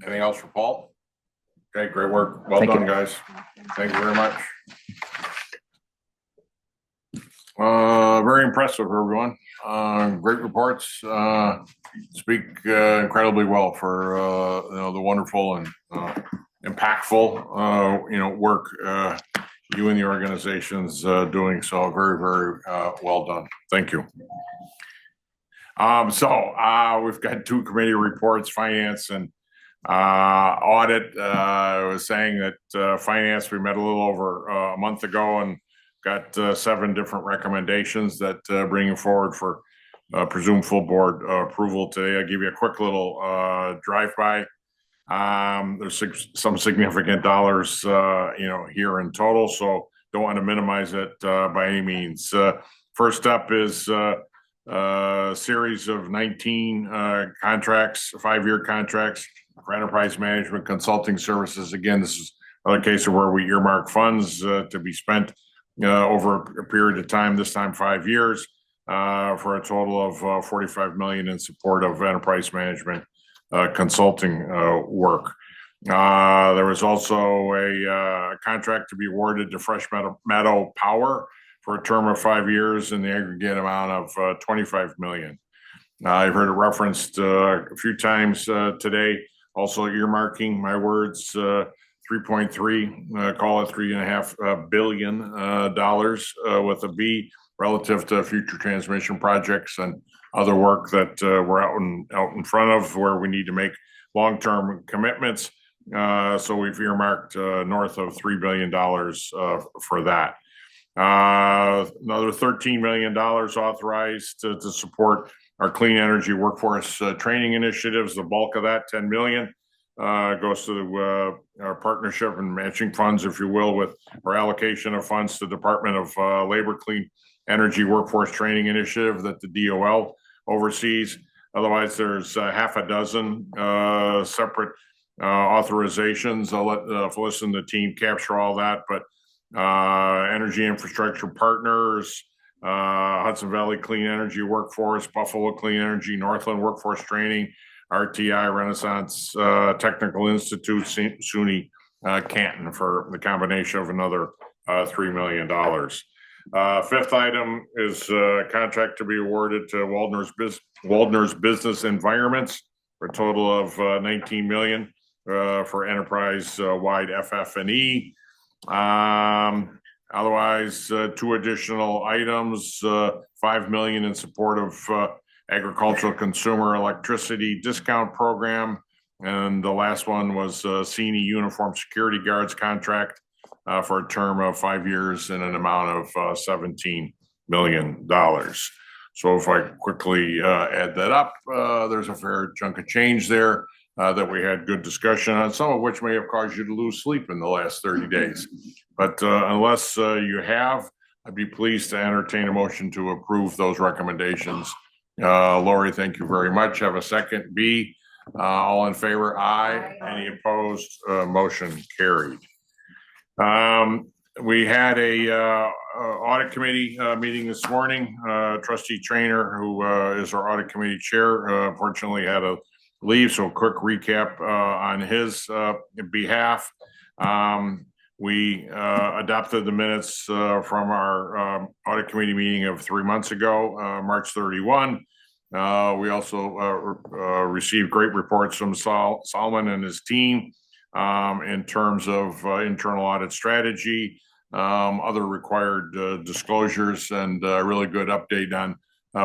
Anything else for Paul? Okay, great work. Well Thank done, you. guys. Thank you very much. Very impressive, everyone. Great reports. Speak incredibly well for the wonderful and impactful work you and the organization's doing. So very, very well done. Thank you. We've got two committee reports, finance and audit. I was saying that finance, we met a little over a month ago and got 7 different recommendations that bring forward for presumed full board approval today. I'll give you a quick little drive-by. There's some significant dollars, here in total, so don't want to minimize it by any means. First up is a series of 19 contracts, 5-year contracts for enterprise management consulting services. Again, this is another case of where we earmark funds to be spent over a period of time, this time 5 years, for a total of $45 million in support of enterprise management consulting work. There was also a contract to be awarded to Fresh Meadow Power for a term of 5 years in the aggregate amount of $25 million. I've heard it referenced a few times today. Also earmarking, my words, 3.3, call it $3.5 billion with a B relative to future transmission projects and other work that we're out in front of where we need to make long-term commitments. So we've earmarked north of $3 billion for that. Another $13 million authorized to support our clean energy workforce training initiatives. The bulk of that, $10 million, goes to our partnership and matching funds, if you will, with our allocation of funds to the Department of Labor Clean Energy Workforce Training Initiative that the DOL oversees. Otherwise, there's half a dozen separate authorizations. I'll let Phyllis and the team capture all that, but Energy Infrastructure Partners, Hudson Valley Clean Energy Workforce, Buffalo Clean Energy, Northland Workforce Training, RTI, Renaissance Technical Institute, SUNY Canton for the combination of another $3 million. Fifth item is a contract to be awarded to Waldner's Business Environments for a total of $19 million for enterprise-wide FF&E. Otherwise, 2 additional items, $5 million in support of agricultural consumer electricity discount program. And the last one was CNE Uniform Security Guards contract for a term of 5 years and an amount of $17 million. So if I quickly add that up, there's a fair chunk of change there that we had good discussion on, some of which may have caused you to lose sleep in the last 30 days. But unless you have, I'd be pleased to entertain a motion to approve those recommendations. Laurie, thank you very much. Have a second. B, all in favor? Aye. Any opposed? Motion carried. We had a audit committee meeting this morning. Trustee Trainor, who is our audit committee chair, unfortunately had a leave, so a quick recap on his behalf. We adopted the minutes from our audit committee meeting of 3 months ago, March 31. We also received great reports from Solomon and his team in terms of internal audit strategy, other required disclosures, and a really good update on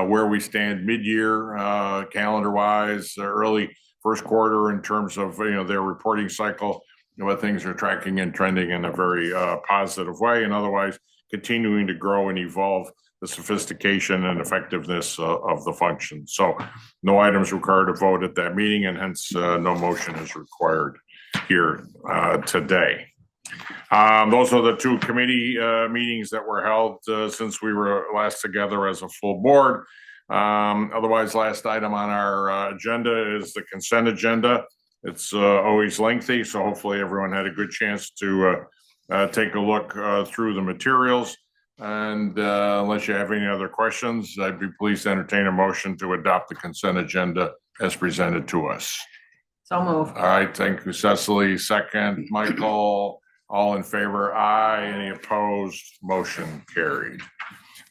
where we stand mid-year, calendar-wise, early first quarter in terms of their reporting cycle, what things are tracking and trending in a very positive way, and otherwise continuing to grow and evolve the sophistication and effectiveness of the function. So no items required to vote at that meeting, and hence no motion is required here today. Those are the 2 committee meetings that were held since we were last together as a full board. Otherwise, last item on our agenda is the consent agenda. It's always lengthy, so hopefully everyone had a good chance to take a look through the materials. And unless you have any other questions, I'd be pleased to entertain a motion to adopt the consent agenda as presented to us. So moved. All right, thank you, Cecily. Second, Michael. All in favor? Aye. Any opposed? Motion carried.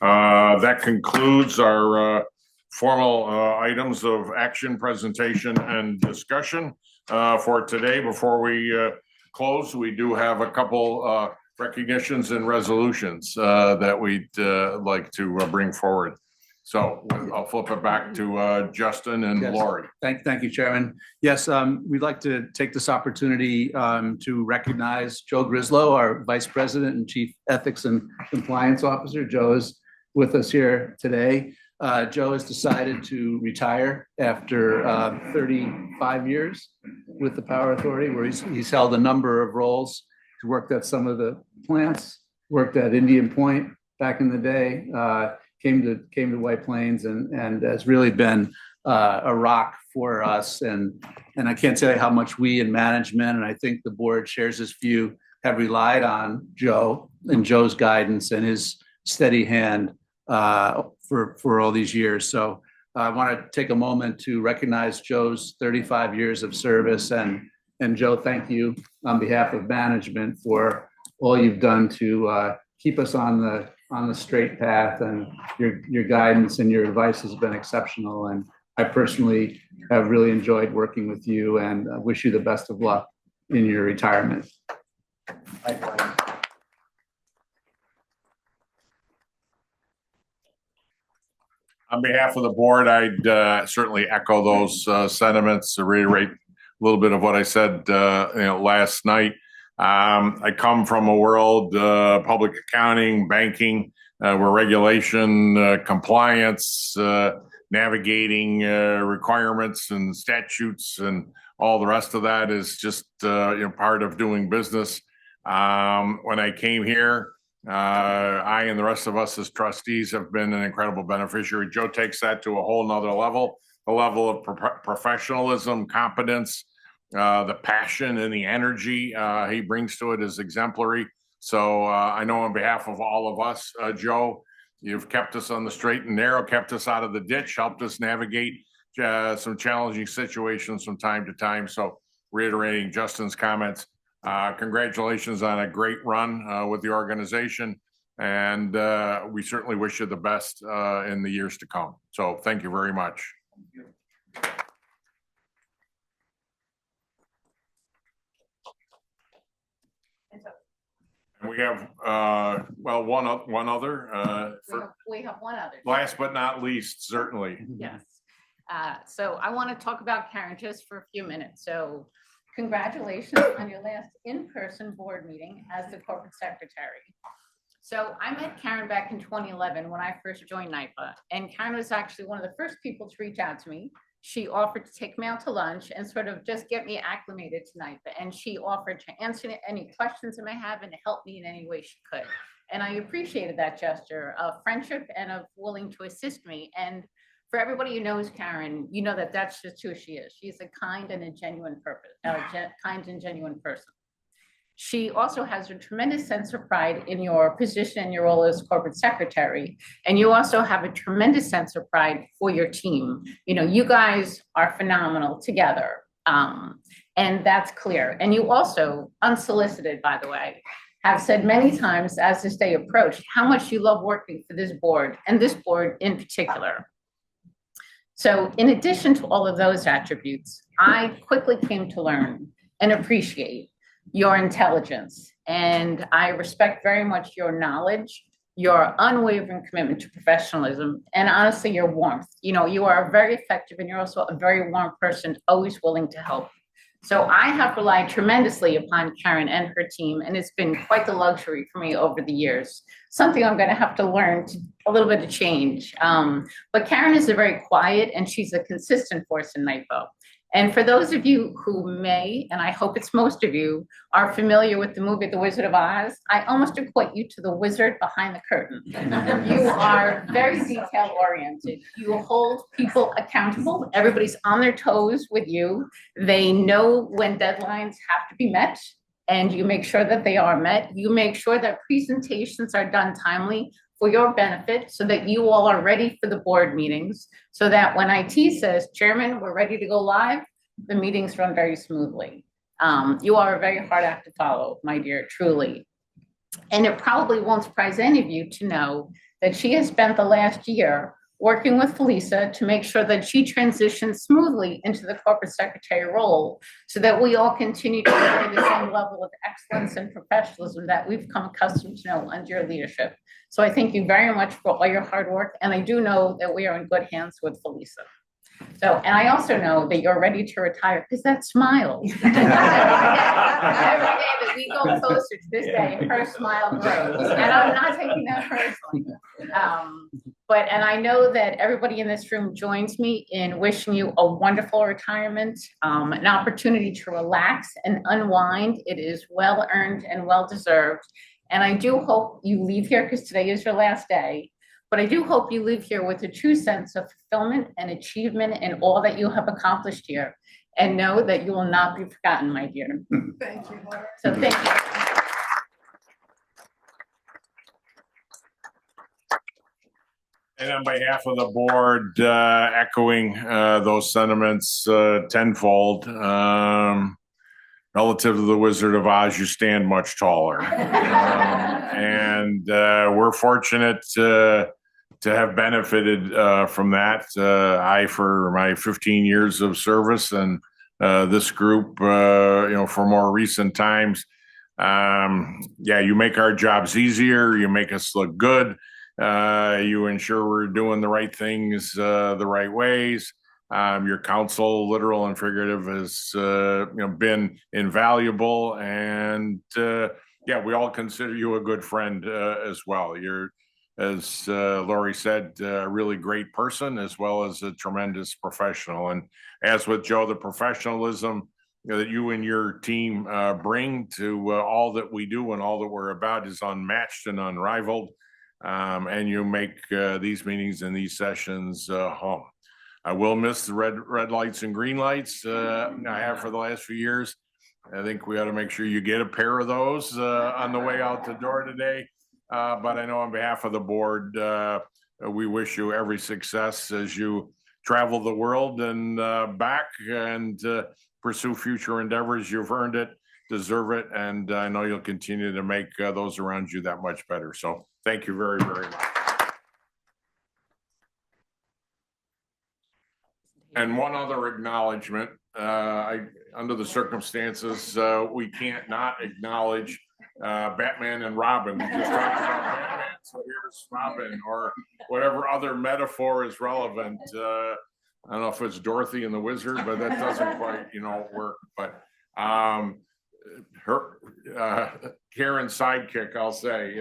That concludes our formal items of action, presentation, and discussion for today. Before we close, we do have a couple recognitions and resolutions that we'd like to bring forward. So I'll flip it back to Justin and Yes. Laurie. Thank you, Chairman. Yes, we'd like to take this opportunity to recognize Joe Grislow, our Vice President and Chief Ethics and Compliance Officer. Joe is with us here today. Joe has decided to retire after 35 years with the Power Authority, where he's held a number of roles. He's worked at some of the plants, worked at Indian Point back in the day, came to White Plains and has really been a rock for us. And I can't tell you how much we in management, and I think the board shares this view, have relied on Joe and Joe's guidance and his steady hand for all these years. So I want to take a moment to recognize Joe's 35 years of service. And Joe, thank you on behalf of management for all you've done to keep us on the straight path, and your guidance and your advice has been exceptional. And I personally have really enjoyed working with you, and wish you the best of luck in your retirement. On behalf of the board, I'd certainly echo those sentiments, to reiterate a little bit of what I said last night. I come from a world, public accounting, banking, where regulation, compliance, navigating requirements and statutes and all the rest of that is just part of doing business. When I came here, I and the rest of us as trustees have been an incredible beneficiary. Joe takes that to a whole nother level, a level of professionalism, competence, the passion and the energy he brings to it is exemplary. So I know on behalf of all of us, Joe, you've kept us on the straight and narrow, kept us out of the ditch, helped us navigate some challenging situations from time to time. So reiterating Justin's comments, congratulations on a great run with the organization. And we certainly wish you the best in the years to come. So thank you very much. Thank you. And we have, well, one other. We have one other. Last but not least, certainly. Yes. So I want to talk about Karen just for a few minutes. So congratulations on your last in-person board meeting as the corporate secretary. So I met Karen back in 2011 when I first joined NYPA, and Karen was actually one of the first people to reach out to me. She offered to take me out to lunch and sort of just get me acclimated to NYPA. And she offered to answer any questions I may have and to help me in any way she could. And I appreciated that gesture of friendship and of willing to assist me. And for everybody who knows Karen, you know that that's just who she is. She's a kind and a genuine person. She also has a tremendous sense of pride in your position and your role as corporate secretary. And you also have a tremendous sense of pride for your team. You know, you guys are phenomenal together. And that's clear. And you also, unsolicited, by the way, have said many times as this day approached, how much you love working for this board and this board in particular. So in addition to all of those attributes, I quickly came to learn and appreciate your intelligence. And I respect very much your knowledge, your unwavering commitment to professionalism, and honestly, your warmth. You know, you are very effective and you're also a very warm person, always willing to help. So I have relied tremendously upon Karen and her team, and it's been quite the luxury for me over the years. Something I'm going to have to learn a little bit to change. But Karen is a very quiet and she's a consistent force in NYPA. And for those of you who may, and I hope it's most of you, are familiar with the movie The Wizard of Oz, I almost equate you to the wizard behind the curtain. You are very detail oriented. You hold people accountable. Everybody's on their toes with you. They know when deadlines have to be met, and you make sure that they are met. You make sure that presentations are done timely for your benefit so that you all are ready for the board meetings, so that when IT says, Chairman, we're ready to go live, the meetings run very smoothly. You are a very hard act to follow, my dear, truly. And it probably won't surprise any of you to know that she has spent the last year working with Felisa to make sure that she transitions smoothly into the corporate secretary role so that we all continue to enjoy the same level of excellence and professionalism that we've come accustomed to know under your leadership. So I thank you very much for all your hard work, and I do know that we are in good hands with Felisa. So, and I also know that you're ready to retire because that smile. Every day that we go closer to this day, her smile grows. And I'm not taking that personally. And I know that everybody in this room joins me in wishing you a wonderful retirement, an opportunity to relax and unwind. It is well earned and well deserved. And I do hope you leave here because today is your last day. But I do hope you leave here with a true sense of fulfillment and achievement in all that you have accomplished here. And know that you will not be forgotten, my dear. Thank you, Laura. So thank you. And on behalf of the board, echoing those sentiments tenfold, relative to the Wizard of Oz, you stand much taller. And we're fortunate to have benefited from that. I, for my 15 years of service, and this group, for more recent times, you make our jobs easier. You make us look good. You ensure we're doing the right things the right ways. Your counsel, literal and figurative, has been invaluable, and we all consider you a good friend as well. You're, as Laurie said, a really great person as well as a tremendous professional. And as with Joe, the professionalism that you and your team bring to all that we do and all that we're about is unmatched and unrivaled. And you make these meetings and these sessions home. I will miss the red lights and green lights I have for the last few years. I think we ought to make sure you get a pair of those on the way out the door today. But I know on behalf of the board, we wish you every success as you travel the world and back and pursue future endeavors. You've earned it, deserve it, and I know you'll continue to make those around you that much better. So thank you very, very much. And one other acknowledgement, under the circumstances, we can't not acknowledge Batman and Robin. We just talked about Batman, so here's Robin, or whatever other metaphor is relevant. I don't know if it's Dorothy and the Wizard, but that doesn't quite, work. But her Karen's sidekick, I'll say,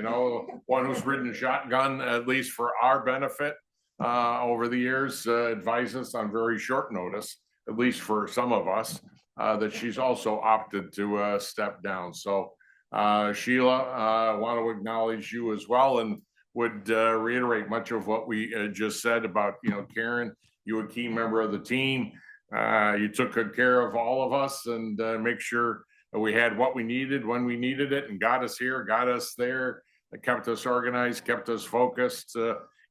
one who's ridden shotgun, at least for our benefit. Over the years, advised us on very short notice, at least for some of us, that she's also opted to step down. So, Sheila, I want to acknowledge you as well, and would reiterate much of what we just said about, Karen, you a key member of the team. You took good care of all of us and make sure that we had what we needed when we needed it, and got us here, got us there, kept us organized, kept us focused.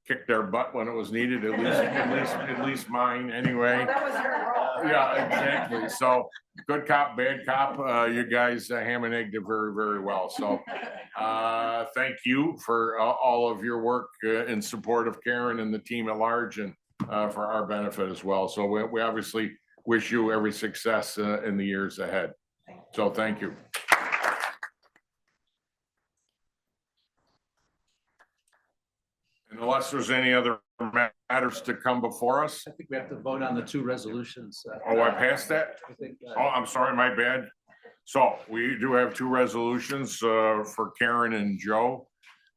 Kicked their butt when it was needed, at least mine anyway. That was her role. Yeah, exactly. So good cop, bad cop. You guys ham and egged it very, very well. So thank you for all of your work in support of Karen and the team at large, and for our benefit as well. So we obviously wish you every success in the years ahead. So thank you. And unless there's any other matters to come before us. I think we have to vote on the two resolutions. Oh, I passed that? I think, Oh, I'm sorry, my bad. So we do have two resolutions for Karen and Joe.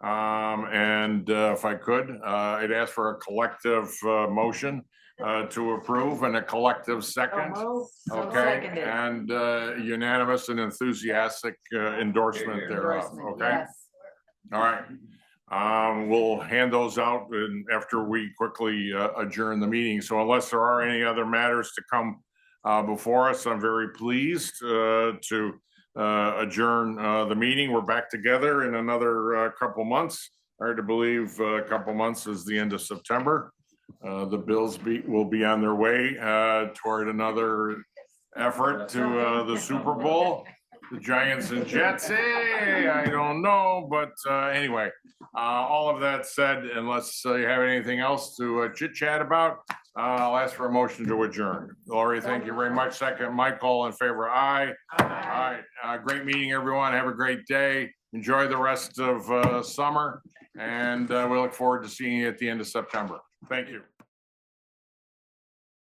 And if I could, I'd ask for a collective motion to approve and a collective second. Okay, and unanimous and enthusiastic endorsement thereof. Okay. All right. We'll hand those out after we quickly adjourn the meeting. So unless there are any other matters to come before us, I'm very pleased to adjourn the meeting. We're back together in another couple months. Hard to believe a couple months is the end of September. The Bills will be on their way toward another effort to the Super Bowl. the Giants and Jets, I don't know, but anyway, all of that said, unless you have anything else to chit chat about, I'll ask for a motion to adjourn. Laurie, thank you very much. Second, Mike, all in favor, aye. Aye. Great meeting, everyone. Have a great day. Enjoy the rest of summer, and we look forward to seeing you at the end of September. Thank you.